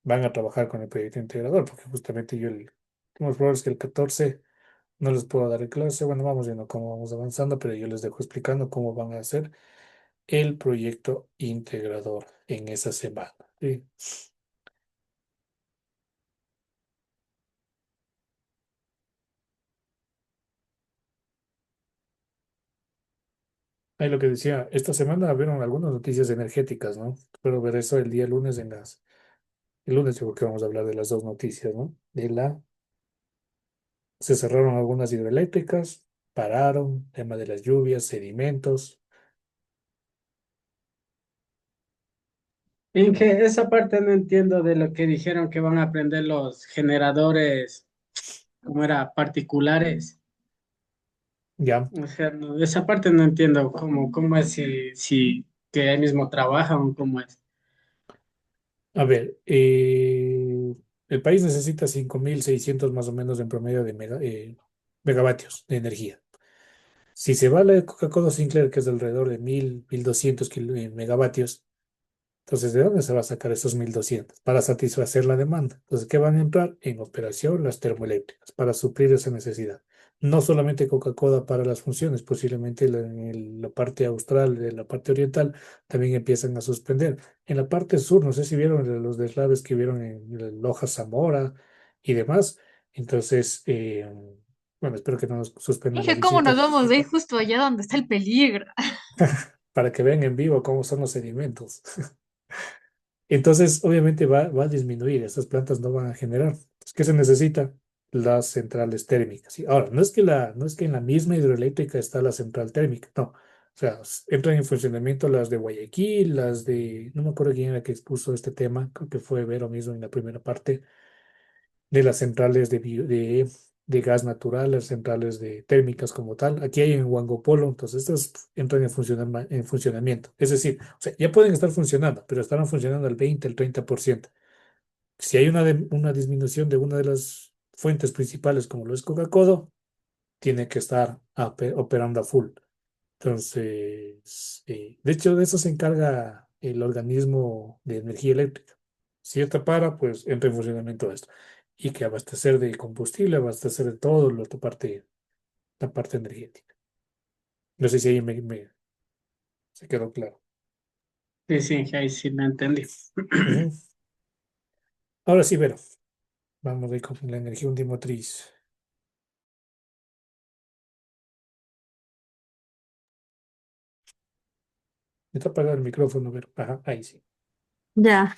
Van a trabajar con el proyecto integrador, porque justamente lo más probable es que el 14 no les puedo dar clase. Bueno, vamos viendo cómo vamos avanzando, pero yo les dejo explicando cómo van a hacer el proyecto integrador en esa semana. ¿Sí? Ahí lo que decía, esta semana vieron algunas noticias energéticas, ¿no? Espero ver eso el día lunes el lunes yo creo que vamos a hablar de las dos noticias, ¿no? Se cerraron algunas hidroeléctricas, pararon, tema de las lluvias, sedimentos. En que esa parte no entiendo de lo que dijeron que van a aprender los generadores, como era, particulares. Ya. O sea, esa parte no entiendo cómo es si que ahí mismo trabajan o cómo es. A ver, el país necesita 5.600 más o menos en promedio de megavatios de energía. Si se va la de Coca-Cola Sinclair, que es de alrededor de 1.200 megavatios, entonces, ¿de dónde se va a sacar esos 1.200? Para satisfacer la demanda. Entonces, ¿qué van a entrar? En operación las termoeléctricas para suplir esa necesidad. No solamente Coca-Cola para las funciones, posiblemente en la parte austral, de la parte oriental, también empiezan a suspender. En la parte sur, no sé si vieron los deslaves que vieron en Loja Zamora y demás. Entonces, bueno, espero que no nos suspendan la Inge, ¿cómo nos visita vamos de ir justo allá donde está el peligro? para que vean en vivo cómo son los sedimentos. Entonces, obviamente va a disminuir, estas plantas no van a generar. Entonces, ¿qué se necesita? Las centrales térmicas. ¿Sí? Ahora, no es que en la misma hidroeléctrica está la central térmica, no. O sea, entran en funcionamiento las de Guayaquil, no me acuerdo quién era que expuso este tema, creo que fue Vero mismo en la primera parte, de las centrales de gas natural, las centrales de térmicas como tal. Aquí hay en Huangopolo, entonces estas entran en funcionamiento. Es decir, o sea, ya pueden estar funcionando, pero estarán funcionando al 20, al 30%. Si hay una disminución de una de las fuentes principales, como lo es Coca-Cola, tiene que estar operando a full. Entonces, de hecho, de eso se encarga el organismo de energía eléctrica. Si esta para, pues entra en funcionamiento esto. Y que abastecer de combustible, abastecer de todo la parte energética. No sé si ahí se quedó claro. Sí, sí, ahí sí me entendí. Ujú. Ahora sí, Vero, vamos ahí con la energía undimotriz. Me está apagado el micrófono, Vero. Ajá, ahí sí. Ya.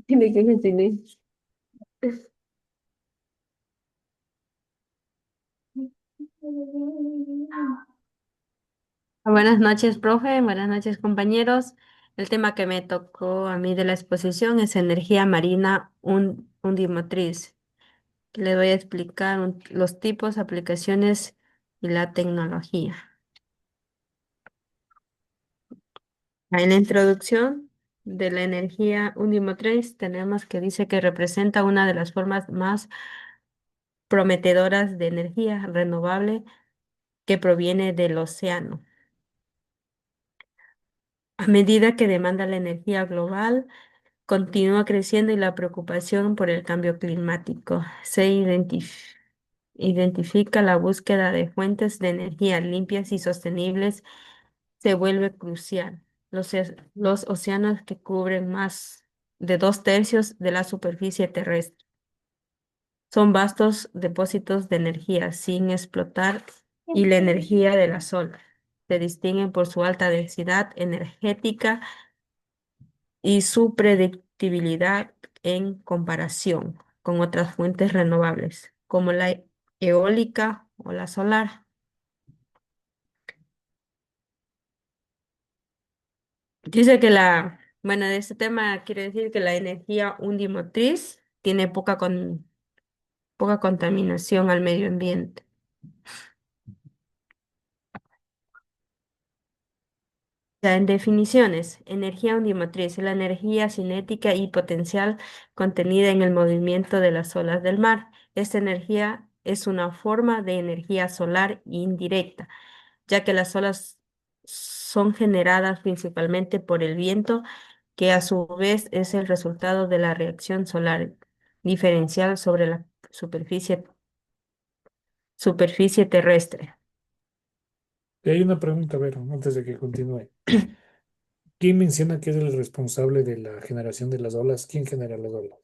Tiene que entender. Buenas noches, profe. Buenas noches, compañeros. El tema que me tocó a mí de la exposición es energía marina undimotriz. Le voy a explicar los tipos, aplicaciones y la tecnología. En la introducción de la energía undimotriz tenemos que dice que representa una de las formas más prometedoras de energía renovable que proviene del océano. A medida que demanda la energía global continúa creciendo y la preocupación por el cambio climático, identifica la búsqueda de fuentes de energía limpias y sostenibles se vuelve crucial. Los océanos que cubren más de 2/3 de la superficie terrestre son vastos depósitos de energía sin explotar y la energía de la sol se distinguen por su alta densidad energética y su predictibilidad en comparación con otras fuentes renovables, como la eólica o la solar. Dice que bueno, de este tema quiere decir que la energía undimotriz tiene poca contaminación al medio ambiente. Ya en definiciones, energía undimotriz es la energía cinética y potencial contenida en el movimiento de las olas del mar. Esta energía es una forma de energía solar indirecta, ya que las olas son generadas principalmente por el viento, que a su vez es el resultado de la reacción solar diferencial sobre la superficie terrestre. Y hay una pregunta, Vero, antes de que continúe. ¿Quién menciona que es el responsable de la generación de las olas? ¿Quién genera las olas?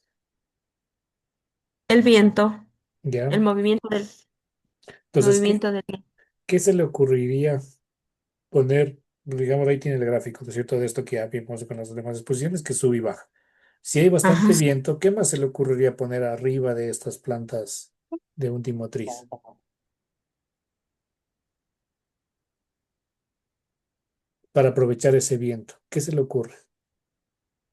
El viento, ¿Ya? el movimiento del Entonces, movimiento del ¿qué se le ocurriría poner? Digamos, ahí tiene el gráfico, ¿no es cierto? De esto que ya vimos con las demás exposiciones, que sube y baja. Si hay Ajá. bastante viento, ¿qué más se le ocurriría poner arriba de estas plantas de undimotriz para aprovechar ese viento? ¿Qué se le ocurre?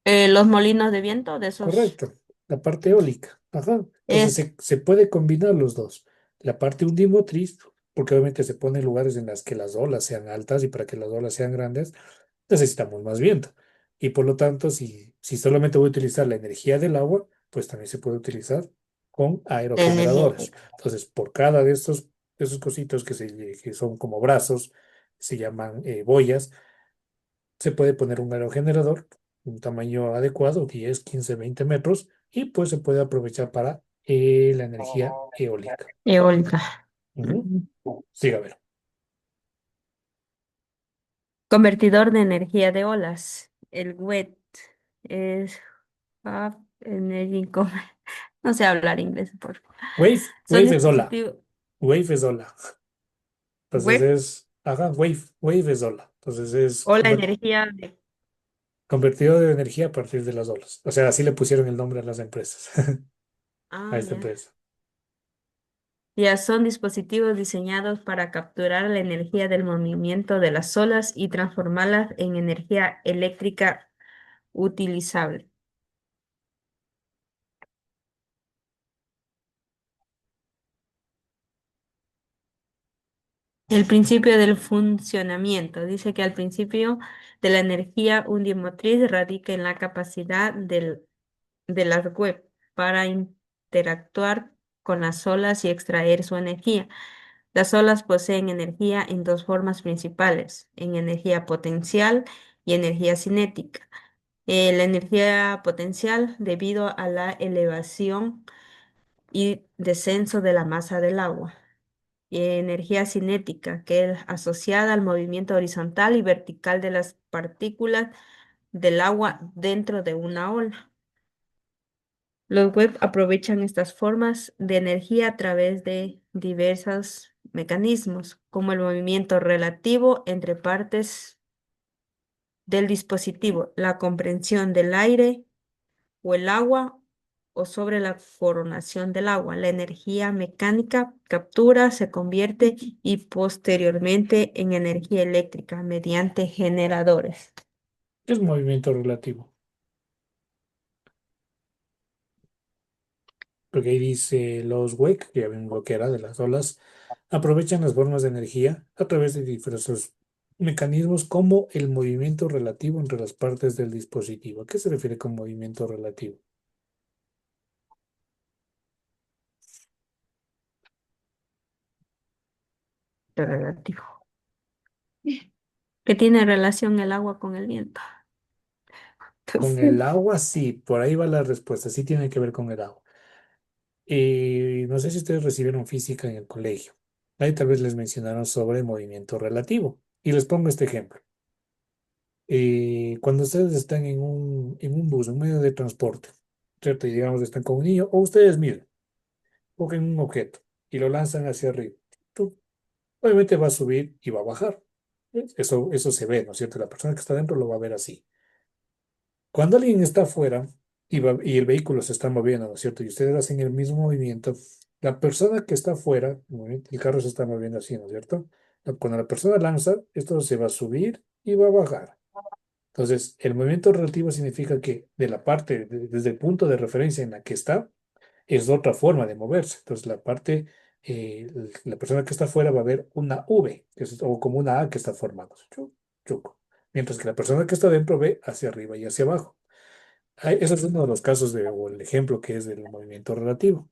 Los molinos de viento, de esos Correcto, la parte eólica. Ajá. Entonces es, se puede combinar los dos. La parte undimotriz, porque obviamente se pone en lugares en las que las olas sean altas y para que las olas sean grandes, necesitamos más viento. Y por lo tanto, si solamente voy a utilizar la energía del agua, pues también se puede utilizar con la energía. aerogeneradores. Entonces, por cada de esos cositos que son como brazos, se llaman boyas, se puede poner un aerogenerador, un tamaño adecuado, 10 15 20 metros, y pues se puede aprovechar para la energía eólica. Eólica. Ujú. Siga a ver. Convertidor de energía de olas. El WET es Wave Energy No sé hablar inglés, por favor. Son Wave es ola. dispositivos. Wave es ola. Entonces WET wave es ola. Entonces es o la energía de. convertido de energía a partir de las olas. O sea, así le pusieron el nombre a las empresas, a Ah, esta ya. empresa. Ya son dispositivos diseñados para capturar la energía del movimiento de las olas y transformarlas en energía eléctrica utilizable. El principio del funcionamiento. Dice que al principio de la energía undimotriz radica en la capacidad de las web para interactuar con las olas y extraer su energía. Las olas poseen energía en dos formas principales, en energía potencial y energía cinética. La energía potencial debido a la elevación y descenso de la masa del agua. y energía cinética, que es asociada al movimiento horizontal y vertical de las partículas del agua dentro de una ola. Los web aprovechan estas formas de energía a través de diversos mecanismos, como el movimiento relativo entre partes del dispositivo, la comprensión del aire o el agua o sobre la coronación del agua. La energía mecánica captura, se convierte y posteriormente en energía eléctrica mediante generadores. ¿Qué es movimiento relativo? Porque ahí dice los WEC, que ya ven lo que era de las olas, aprovechan las formas de energía a través de diversos mecanismos como el movimiento relativo entre las partes del dispositivo. ¿A qué se refiere con movimiento relativo? Relativo. ¿Qué tiene relación el agua con el viento? Con el agua, sí, por ahí va la respuesta, sí tiene que ver con el agua. No sé si ustedes recibieron física en el colegio. Ahí tal vez les mencionaron sobre movimiento relativo. Y les pongo este ejemplo. Cuando ustedes están en un bus, un medio de transporte, ¿cierto? Y digamos están con un niño, o ustedes mismos, cogen un objeto y lo lanzan hacia arriba. Tú, obviamente va a subir y va a bajar. Eso se ve, ¿no es cierto? La persona que está dentro lo va a ver así. Cuando alguien está afuera y el vehículo se está moviendo, ¿no es cierto? Y ustedes hacen el mismo movimiento, la persona que está afuera, el carro se está moviendo así, ¿no es cierto? Cuando la persona lanza, esto se va a subir y va a bajar. Entonces, el movimiento relativo significa que de la parte, desde el punto de referencia en la que está, es otra forma de moverse. Entonces, la persona que está afuera va a ver una V, o como una A que está formando. Chuco. Mientras que la persona que está dentro ve hacia arriba y hacia abajo. Ese es uno de los casos o el ejemplo que es del movimiento relativo.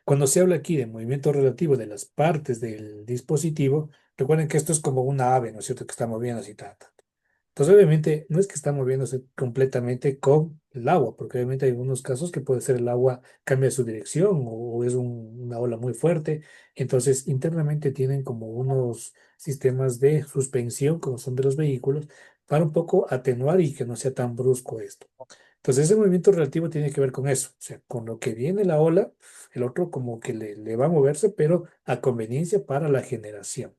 Cuando se habla aquí de movimiento relativo de las partes del dispositivo, recuerden que esto es como una ave, ¿no es cierto?, que está moviendo así, ta. Entonces, obviamente, no es que está moviéndose completamente con el agua, porque obviamente hay algunos casos que puede ser el agua cambia su dirección o es una ola muy fuerte. Entonces, internamente tienen como unos sistemas de suspensión, como son de los vehículos, para un poco atenuar y que no sea tan brusco esto. Entonces, ese movimiento relativo tiene que ver con eso, o sea, con lo que viene la ola, el otro como que le va a moverse, pero a conveniencia para la generación.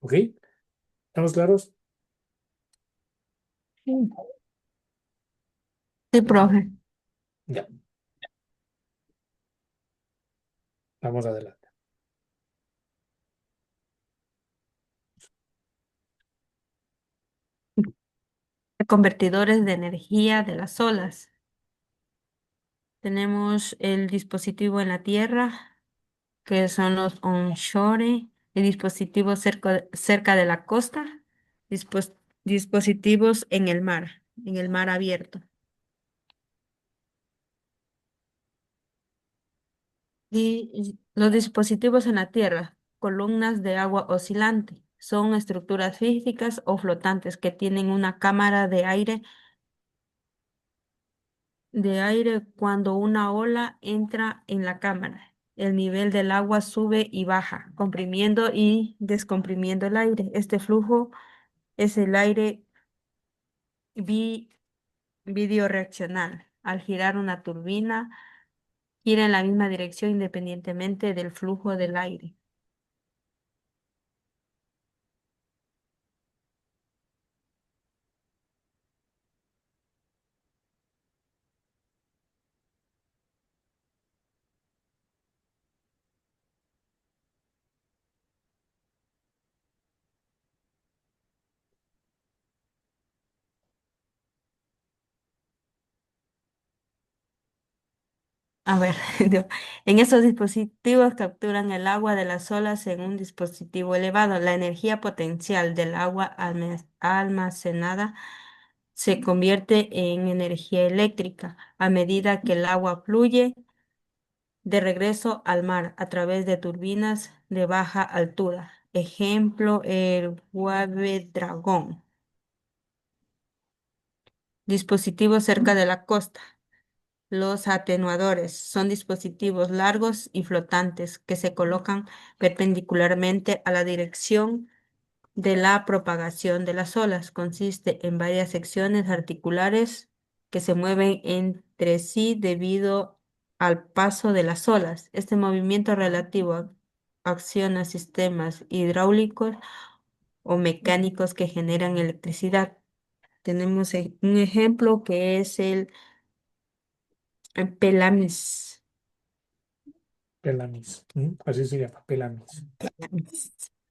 ¿Ok? ¿Estamos claros? Sí, profe. Ya, vamos adelante. Convertidores de energía de las olas. Tenemos el dispositivo en la tierra, que son los onshore, el dispositivo cerca de la costa, dispos- dispositivos en el mar abierto. Y los dispositivos en la tierra, columnas de agua oscilante, son estructuras físicas o flotantes que tienen una cámara de aire cuando una ola entra en la cámara. El nivel del agua sube y baja, comprimiendo y descomprimiendo el aire. Este flujo es el aire bi- bidireccional. Al girar una turbina, gira en la misma dirección independientemente del flujo del aire. A ver, en esos dispositivos capturan el agua de las olas en un dispositivo elevado. La energía potencial del agua almacenada se convierte en energía eléctrica a medida que el agua fluye de regreso al mar a través de turbinas de baja altura. Ejemplo, el Wave Dragón. Dispositivo cerca de la costa. Los atenuadores son dispositivos largos y flotantes que se colocan perpendicularmente a la dirección de la propagación de las olas. Consiste en varias secciones articulares que se mueven entre sí debido al paso de las olas. Este movimiento relativo acciona sistemas hidráulicos o mecánicos que generan electricidad. Tenemos un ejemplo que es el Pelamis. Pelamis. Así se llama, Pelamis.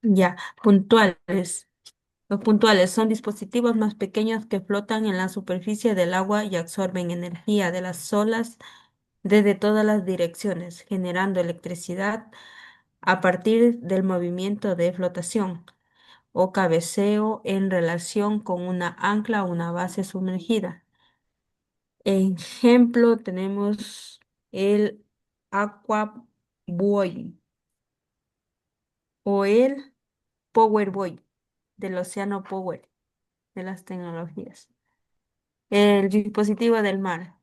Ya, puntuales. Los puntuales son dispositivos más pequeños que flotan en la superficie del agua y absorben energía de las olas desde todas las direcciones, generando electricidad a partir del movimiento de flotación o cabeceo en relación con una ancla o una base sumergida. Ejemplo, tenemos el Aqua Buoy o el Power Buoy del Océano Power de las tecnologías. El dispositivo del mar.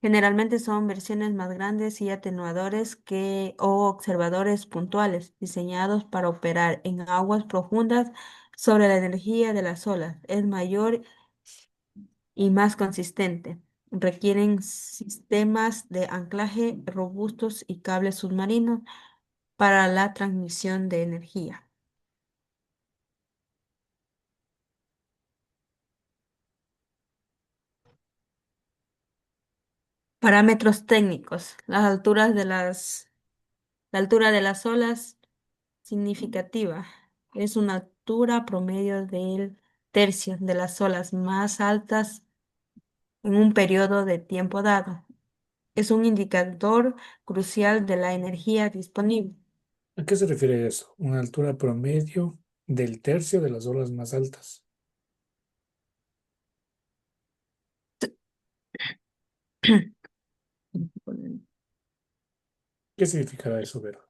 Generalmente son versiones más grandes y atenuadores o observadores puntuales diseñados para operar en aguas profundas sobre la energía de las olas. Es mayor y más consistente. Requieren sistemas de anclaje robustos y cables submarinos para la transmisión de energía. Parámetros técnicos. La altura de las olas significativa. Es una altura promedio del tercio de las olas más altas en un periodo de tiempo dado. Es un indicador crucial de la energía disponible. ¿A qué se refiere eso? Una altura promedio del tercio de las olas más altas. ¿Qué significará eso, Vero?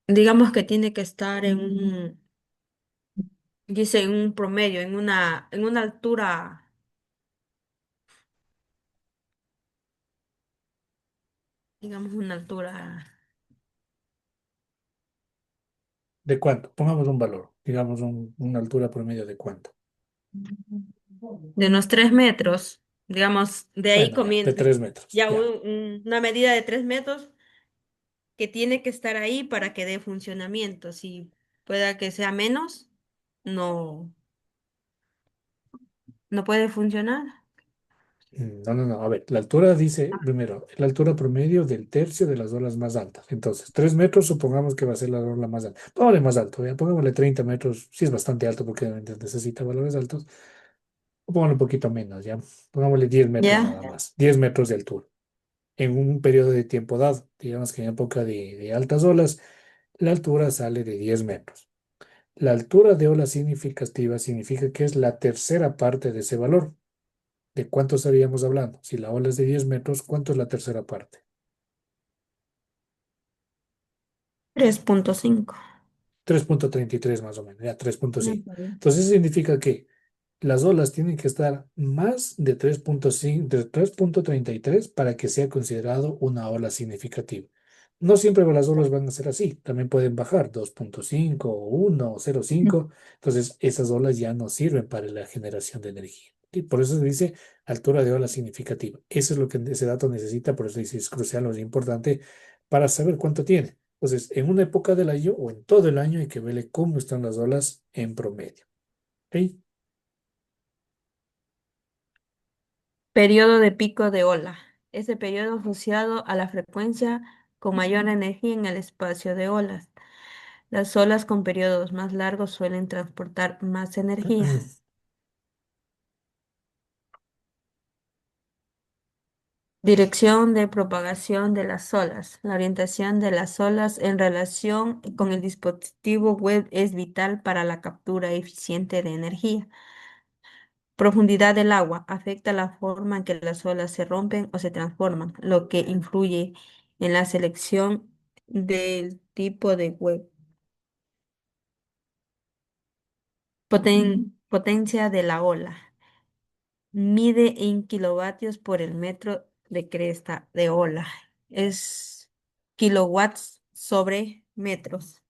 Digamos que tiene que estar dice en un promedio, en una altura, digamos una altura ¿De cuánto? Pongamos un valor, digamos una altura promedio de cuánto. de unos 3 metros, digamos, de ahí Bueno, ya, de comienza 3 metros, ya ya. una medida de 3 metros que tiene que estar ahí para que dé funcionamiento. Si pueda que sea menos, no, no puede funcionar. No, no, no. A ver, la altura dice, primero, la altura promedio del tercio de las olas más altas. Entonces, 3 metros supongamos que va a ser la ola más alta. Pongámosle más alto, ya, pongámosle 30 metros, si es bastante alto porque obviamente necesita valores altos. O pongámosle un poquito menos, ya. Pongámosle 10 metros ¿Ya? nada más, 10 metros de altura. En un periodo de tiempo dado, digamos que en época de altas olas, la altura sale de 10 metros. La altura de ola significativa significa que es la tercera parte de ese valor. ¿De cuánto estaríamos hablando? Si la ola es de 10 metros, ¿cuánto es la tercera parte? 3,5. 3,33 más o menos, ya Ya 3,5. está bien. Entonces eso significa que las olas tienen que estar más de 3,5, de 3,33 para que sea considerado una ola significativa. No siempre las olas van a ser así, también pueden bajar 2,5 o 1 o 0,5. Entonces esas olas ya no sirven para la generación de energía. Y por eso se dice altura de ola significativa. Eso es lo que ese dato necesita, por eso dice es crucial o es importante para saber cuánto tiene. Entonces, en una época del año o en todo el año hay que verle cómo están las olas en promedio. ¿Ok? Periodo de pico de ola. Ese periodo asociado a la frecuencia con mayor energía en el espacio de olas. Las olas con periodos más largos suelen transportar más energía. Dirección de propagación de las olas. La orientación de las olas en relación con el dispositivo web es vital para la captura eficiente de energía. Profundidad del agua afecta la forma en que las olas se rompen o se transforman, lo que influye en la selección del tipo de web. Potencia de la ola. Mide en kilovatios por el metro de cresta de ola. Es kilowatts sobre metros.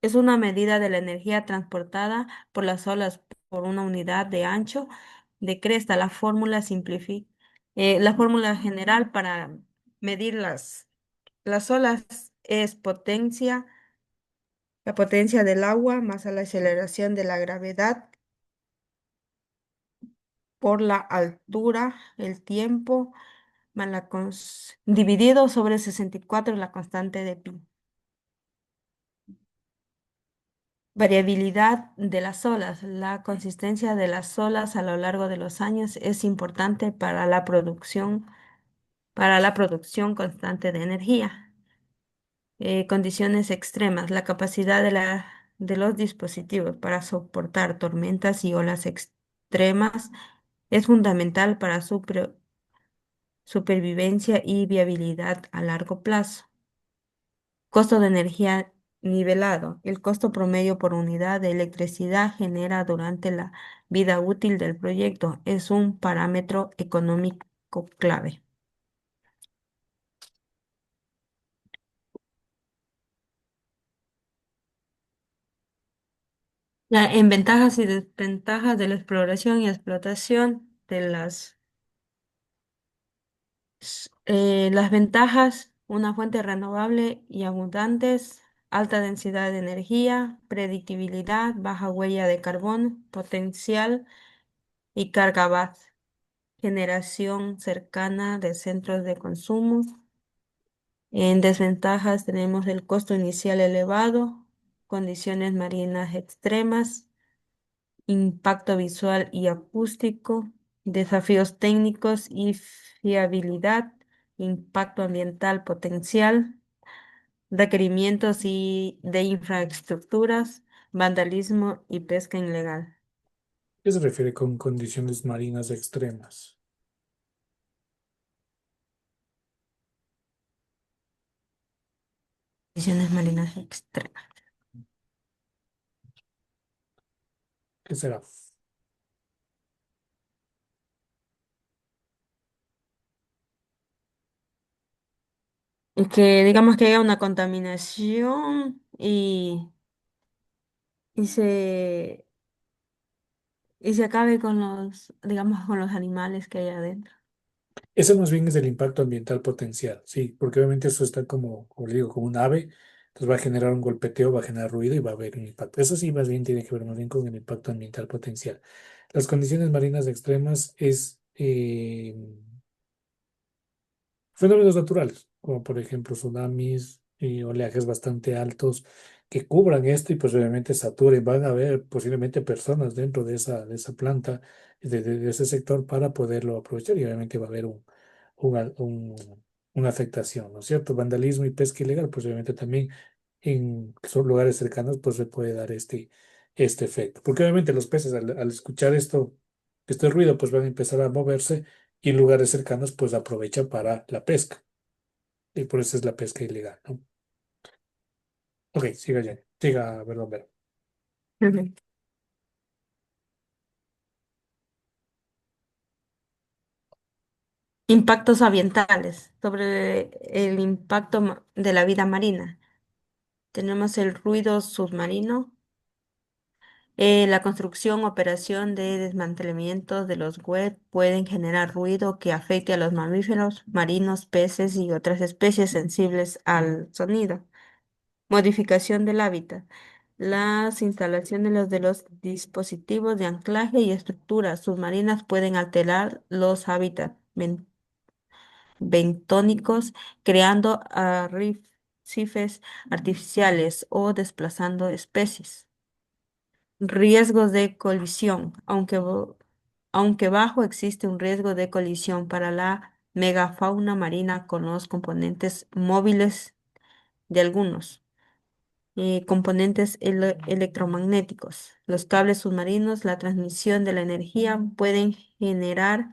Es una medida de la energía transportada por las olas por una unidad de ancho de cresta. La fórmula general para medir las olas es la potencia del agua más la aceleración de la gravedad por la altura, el tiempo, más dividido sobre 64 la constante de pi. Variabilidad de las olas. La consistencia de las olas a lo largo de los años es importante para la producción constante de energía. Condiciones extremas. La capacidad de los dispositivos para soportar tormentas y olas extremas es fundamental para su supervivencia y viabilidad a largo plazo. Costo de energía nivelado. El costo promedio por unidad de electricidad genera durante la vida útil del proyecto es un parámetro económico clave. En ventajas y desventajas de la exploración y explotación de las ventajas, una fuente renovable y abundantes, alta densidad de energía, predictibilidad, baja huella de carbono, potencial y carga baja, generación cercana de centros de consumo. En desventajas tenemos el costo inicial elevado, condiciones marinas extremas, impacto visual y acústico, desafíos técnicos y fiabilidad, impacto ambiental potencial, requerimientos de infraestructuras, vandalismo y pesca ilegal. ¿Qué se refiere con condiciones marinas extremas? Condiciones marinas extremas. ¿Qué será? Y que digamos que haya una contaminación y se, y se acabe con digamos, con los animales que hay adentro. Ese más bien es el impacto ambiental potencial, sí, porque obviamente eso está como le digo, como un ave, entonces va a generar un golpeteo, va a generar ruido y va a haber un impacto. Eso sí, más bien tiene que ver más bien con el impacto ambiental potencial. Las condiciones marinas extremas es fenómenos naturales, como por ejemplo tsunamis y oleajes bastante altos que cubran esto y pues obviamente saturen. Van a haber posiblemente personas dentro de esa planta, de ese sector para poderlo aprovechar y obviamente va a haber una afectación, ¿no es cierto? Vandalismo y pesca ilegal, pues obviamente también en son lugares cercanos pues se puede dar este efecto. Porque obviamente los peces al escuchar este ruido pues van a empezar a moverse y en lugares cercanos pues aprovecha para la pesca. Y por eso es la pesca ilegal, ¿no? Ok, siga Jenny. Siga, perdón, Vero. Ujú. Impactos ambientales sobre el impacto de la vida marina. Tenemos el ruido submarino, la construcción, operación de desmantelamiento de los web pueden generar ruido que afecte a los mamíferos marinos, peces y otras especies sensibles al sonido. Modificación del hábitat. Las instalaciones de los dispositivos de anclaje y estructuras submarinas pueden alterar los hábitats bentónicos, creando arrecifes artificiales o desplazando especies. Riesgos de colisión. Aunque bajo, existe un riesgo de colisión para la megafauna marina con los componentes móviles de algunos componentes electromagnéticos. Los cables submarinos, la transmisión de la energía pueden generar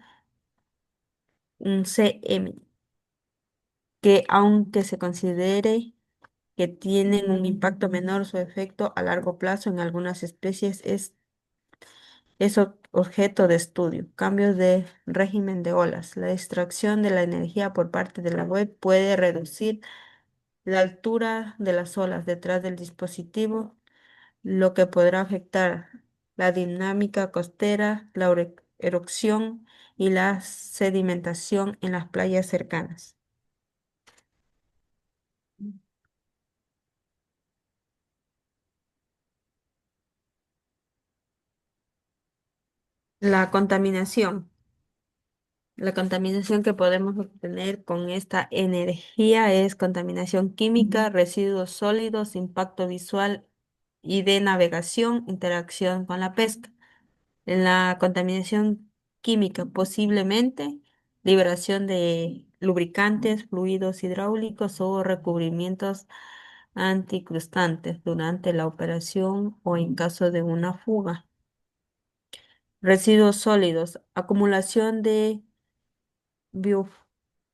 un CM que aunque se considere que tienen un impacto menor, su efecto a largo plazo en algunas especies es objeto de estudio. Cambios de régimen de olas. La extracción de la energía por parte de la web puede reducir la altura de las olas detrás del dispositivo, lo que podrá afectar la dinámica costera, la erosión y la sedimentación en las playas cercanas. La contaminación. La contaminación que podemos obtener con esta energía es contaminación química, residuos sólidos, impacto visual y de navegación, interacción con la pesca. En la contaminación química, posiblemente liberación de lubricantes, fluidos hidráulicos o recubrimientos anticrustantes durante la operación o en caso de una fuga. Residuos sólidos, acumulación de bio-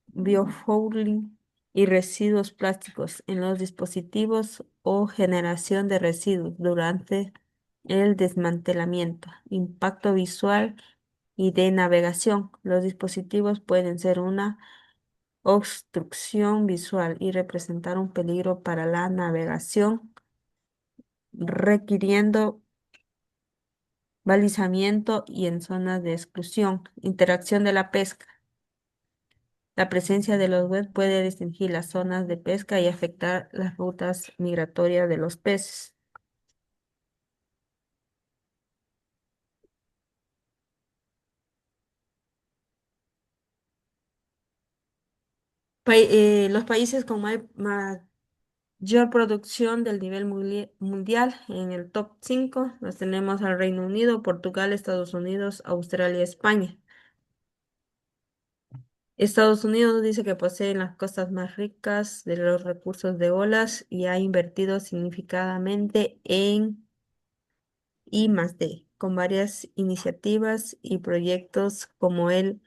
biofouling y residuos plásticos en los dispositivos o generación de residuos durante el desmantelamiento, impacto visual y de navegación. Los dispositivos pueden ser una obstrucción visual y representar un peligro para la navegación, requiriendo balizamiento y en zonas de exclusión. Interacción de la pesca. La presencia de los webs puede restringir las zonas de pesca y afectar las rutas migratorias de los peces. Los países con mayor producción del nivel mundial en el top 5 los tenemos al Reino Unido, Portugal, Estados Unidos, Australia, España. Estados Unidos dice que posee las costas más ricas de los recursos de olas y ha invertido significativamente en I+D, con varias iniciativas y proyectos como el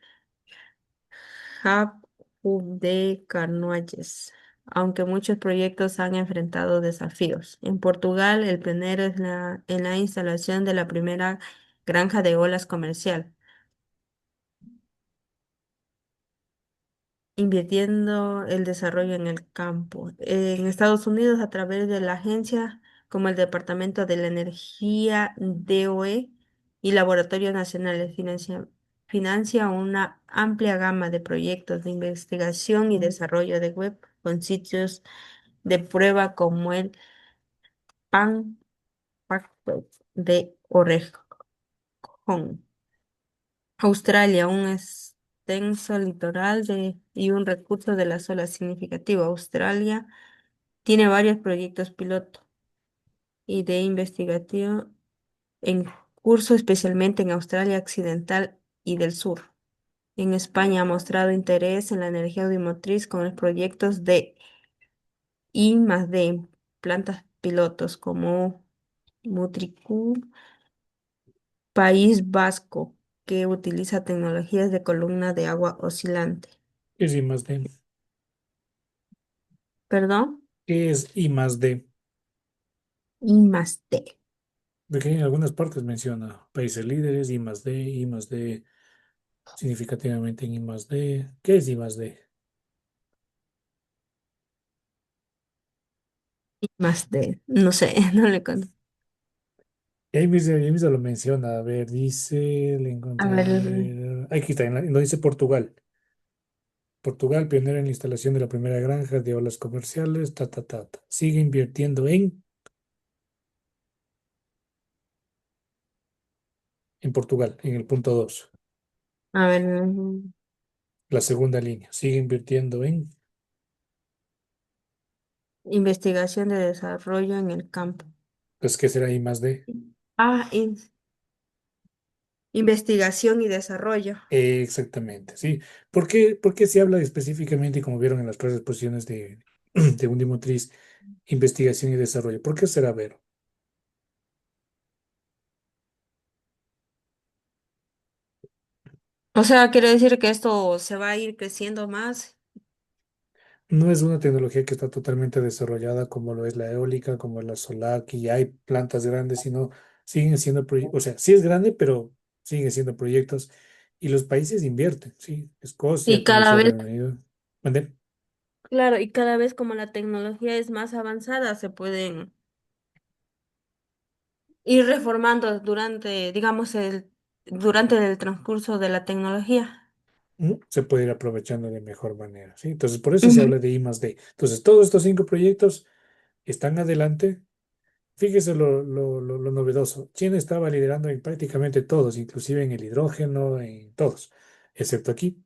Hub de Carnualles, aunque muchos proyectos han enfrentado desafíos. En Portugal, el pionero es en la instalación de la primera granja de olas comercial, invirtiendo el desarrollo en el campo. En Estados Unidos, a través de la agencia como el Departamento de la Energía, DOE, y laboratorios nacionales, financia una amplia gama de proyectos de investigación y desarrollo de web con sitios de prueba como el Pan Web de Orejón. Australia, un extenso litoral y un recurso de la olas significativo. Australia tiene varios proyectos piloto y de investigación en curso, especialmente en Australia Occidental y del Sur. En España ha mostrado interés en la energía audiomotriz con los proyectos de I+D en plantas pilotos como Mutriku, País Vasco, que utiliza tecnologías de columna de agua oscilante. ¿Qué es I más D? ¿Perdón? ¿Qué es I más D? I+D. Porque en algunas partes menciona países líderes, I más D significativamente en I más D. ¿Qué es I más D? I+D. No sé, no le conozco. Y ahí mismo lo menciona. A ver, dice, le A encontré, a ver, ver. Aquí está, en donde dice Portugal. Portugal, pionero en la instalación de la primera granja de olas comerciales, ta. Sigue invirtiendo en Portugal, en el punto 2, a ver, la segunda línea. Sigue invirtiendo investigación de desarrollo en el campo. pues, ¿qué será I más D? Ah, investigación y desarrollo. Exactamente, sí. ¿Por qué se habla específicamente, como vieron en las clases posiciones de Undimotriz, investigación y desarrollo? ¿Por qué será Vero? O sea, quiere decir que esto se va a ir creciendo más. No es una tecnología que está totalmente desarrollada como lo es la eólica, como la solar, que ya hay plantas grandes, sino siguen siendo, o sea, sí es grande, pero siguen siendo proyectos y los países invierten, ¿sí? Escocia, Y como cada decía vez, Reino Unido. ¿Mande? claro, y cada vez como la tecnología es más avanzada, se pueden ir reformando durante, digamos, durante el transcurso de la tecnología. Se puede ir aprovechando de mejor manera, ¿sí? Entonces, por eso se Ujú. habla de I más D. Entonces, todos estos 5 proyectos están adelante. Fíjese lo novedoso. China estaba liderando en prácticamente todos, inclusive en el hidrógeno, en todos, excepto aquí.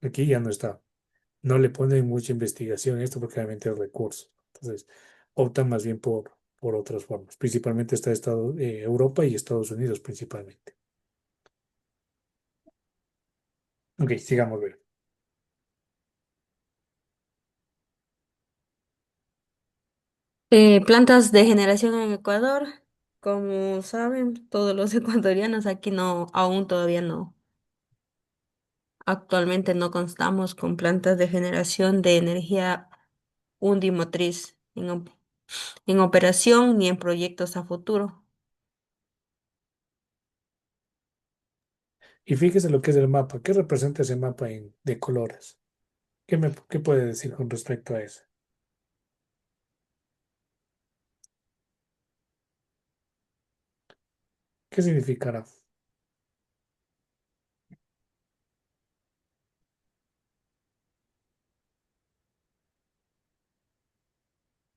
Aquí ya no está. No le ponen mucha investigación a esto porque realmente es recurso. Entonces, optan más bien por otras formas. Principalmente está Europa y Estados Unidos principalmente. Ok, sigamos, ver. Plantas de generación en Ecuador, como saben, todos los ecuatorianos aquí no, aún todavía no, actualmente no constamos con plantas de generación de energía undimotriz en operación ni en proyectos a futuro. Y fíjese lo que es el mapa. ¿Qué representa ese mapa de colores? ¿Qué puede decir con respecto a eso? ¿Qué significará?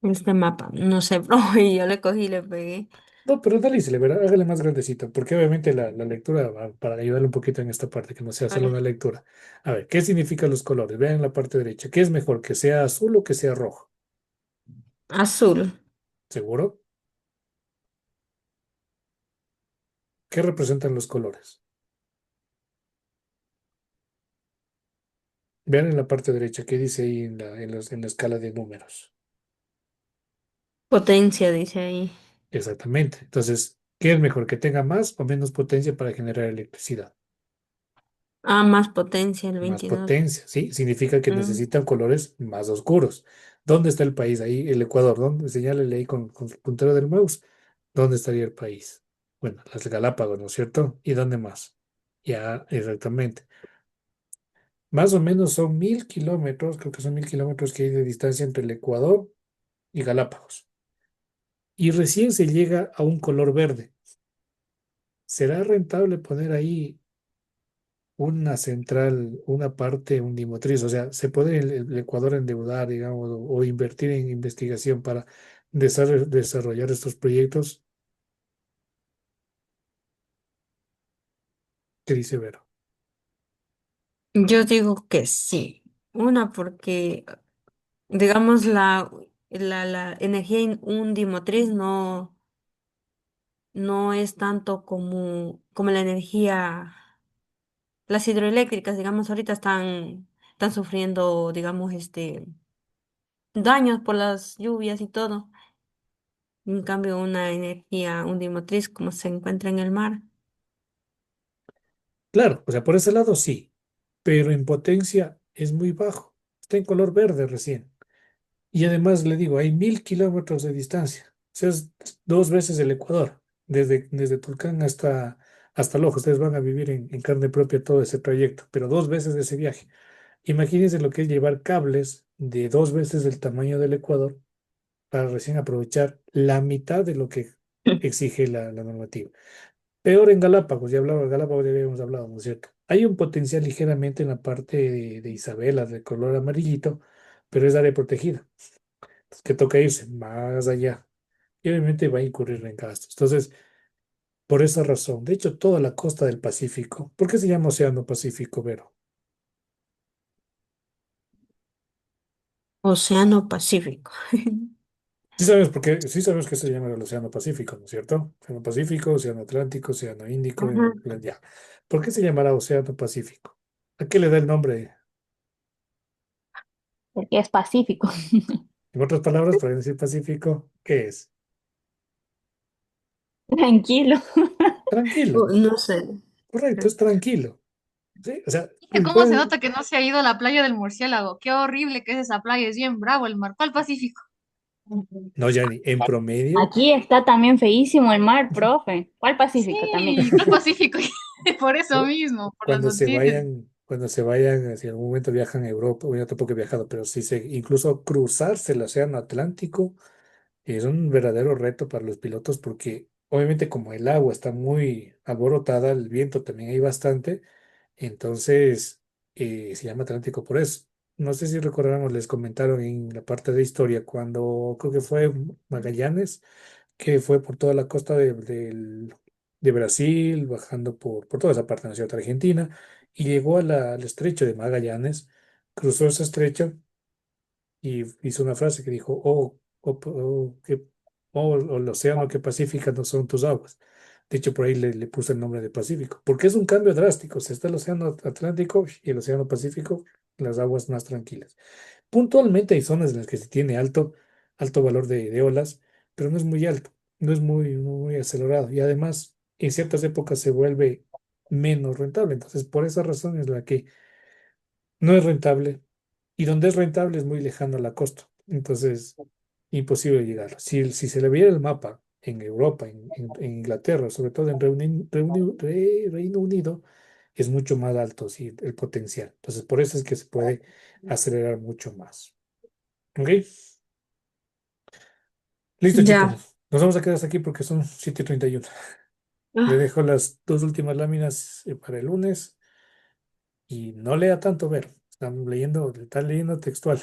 Este mapa, no sé, bro, y yo le cogí y le pegué. No, pero analícele, ¿verdad? Hágale más grandecito, porque obviamente la lectura, para ayudarle un poquito en esta parte, que no sea A solo ver, una lectura. A ver, ¿qué significan los colores? Vean en la parte derecha. ¿Qué es mejor, que sea azul o que sea rojo? azul, ¿Seguro? ¿Qué representan los colores? Vean en la parte derecha, ¿qué dice ahí en la escala de números? potencia, dice ahí. Exactamente. Entonces, ¿qué es mejor, que tenga más o menos potencia para generar electricidad? Ah, más potencia, el Más 22. potencia, ¿sí? Significa que Mm. necesitan colores más oscuros. ¿Dónde está el país? Ahí, el Ecuador. ¿Dónde? Señálele ahí con su puntero del mouse. ¿Dónde estaría el país? Bueno, las Galápagos, ¿no es cierto? ¿Y dónde más? Ya, exactamente. Más o menos son 1.000 kilómetros, creo que son 1.000 kilómetros que hay de distancia entre el Ecuador y Galápagos. Y recién se llega a un color verde. ¿Será rentable poner ahí una central, una parte undimotriz? O sea, ¿se puede el Ecuador endeudar, digamos, o invertir en investigación para desarrollar estos proyectos? ¿Qué dice Vero? Yo digo que sí. Una, porque, digamos, la energía undimotriz no es tanto como la energía, las hidroeléctricas, digamos, ahorita están sufriendo, digamos, daños por las lluvias y todo. En cambio, una energía undimotriz, como se encuentra en el mar. Claro, o sea, por ese lado sí, pero en potencia es muy bajo. Está en color verde recién. Y además le digo, hay 1.000 kilómetros de distancia. O sea, es 2 veces el Ecuador, desde Tulcán hasta Loja. Ustedes van a vivir en carne propia todo ese trayecto, pero 2 veces de ese viaje. Imagínense lo que es llevar cables de 2 veces el tamaño del Ecuador para recién aprovechar la mitad de lo que exige la normativa. Peor en Galápagos, ya hablaba de Galápagos, ya habíamos hablado, ¿no es cierto? Hay un potencial ligeramente en la parte de Isabela, de color amarillito, pero es área protegida. Entonces, que toca irse más allá. Y obviamente va a incurrir en gastos. Entonces, por esa razón, de hecho, toda la costa del Pacífico, ¿por qué se llama Océano Pacífico, Vero? Océano Pacífico. Sí sabes por qué, sí sabes que se llama el Océano Pacífico, ¿no es cierto? Océano Pacífico, Océano Atlántico, Océano Índico, Ajá. ya. ¿Por qué se llamará Océano Pacífico? ¿A qué le da el nombre? porque es pacífico. En otras palabras, para decir Pacífico, ¿qué es? Tranquilo. Tranquilo, No sé. correcto, es tranquilo. ¿Sí? O sea, Mira cómo se nota que no se ha ido a la playa del Murciélago. Qué horrible que es esa playa, es bien bravo el mar. ¿Cuál Pacífico? no, Yanni, en promedio, Aquí está también feísimo el mar, profe. ¿Cuál Pacífico también? Sí, ¿cuál Pacífico? Por eso cu- mismo, por las noticias. cuando se vayan, si en algún momento viajan a Europa, bueno, yo tampoco he viajado, pero sí sé, incluso cruzarse el Océano Atlántico es un verdadero reto para los pilotos porque obviamente como el agua está muy alborotada, el viento también hay bastante, entonces se llama Atlántico por eso. No sé si recordarán o les comentaron en la parte de historia cuando creo que fue Magallanes, que fue por toda la costa de Brasil, bajando por toda esa parte, ¿no es cierto?, Argentina, y llegó al estrecho de Magallanes, cruzó ese estrecho y hizo una frase que dijo, oh, el océano que pacífica no son tus aguas. De hecho, por ahí le puse el nombre de Pacífico, porque es un cambio drástico. O sea, está el océano Atlántico y el océano Pacífico, las aguas más tranquilas. Puntualmente hay zonas en las que se tiene alto valor de olas, pero no es muy alto, no es muy acelerado. Y además, en ciertas épocas se vuelve menos rentable. Entonces, por esa razón es la que no es rentable y donde es rentable es muy lejano a la costa. Entonces, imposible llegar. Si se le viera el mapa en Europa, en Inglaterra, sobre todo en Reino Unido, es mucho más alto, sí, el potencial. Entonces, por eso es que se puede acelerar mucho más. ¿Ok? Listo, chicos. Ya. Nos vamos a quedar hasta aquí porque son 7:31. Le Ah, dejo las dos últimas láminas para el lunes y no lea tanto, ver. Están leyendo textual.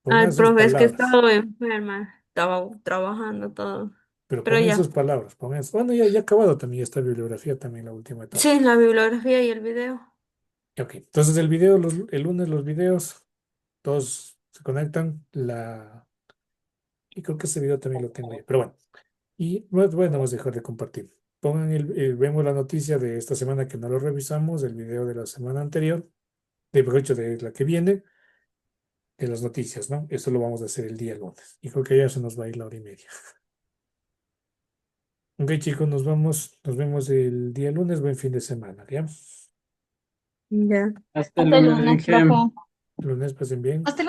Ay, Pongan sus profe, es que he palabras. estado enferma, estaba trabajando todo, Pero pero pongan sus ya. palabras, pongan. Bueno, ya ha acabado también esta bibliografía, también la última etapa. Sí, la bibliografía y el video. Ok, entonces el video, el lunes los videos, todos se conectan. Y creo que ese video también lo tengo ya. Pero bueno, y bueno, vamos a dejar de compartir. Pongan vemos la noticia de esta semana que no lo revisamos, el video de la semana anterior, mejor dicho, de la que viene, de las noticias, ¿no? Eso lo vamos a hacer el día lunes. Y creo que ya se nos va a ir la hora y media. Ok, chicos, nos vemos el día lunes, buen fin de semana, ¿ya? Ya. Hasta el Hasta el lunes, lunes, profe. Benjem. Lunes, pasen bien. Hasta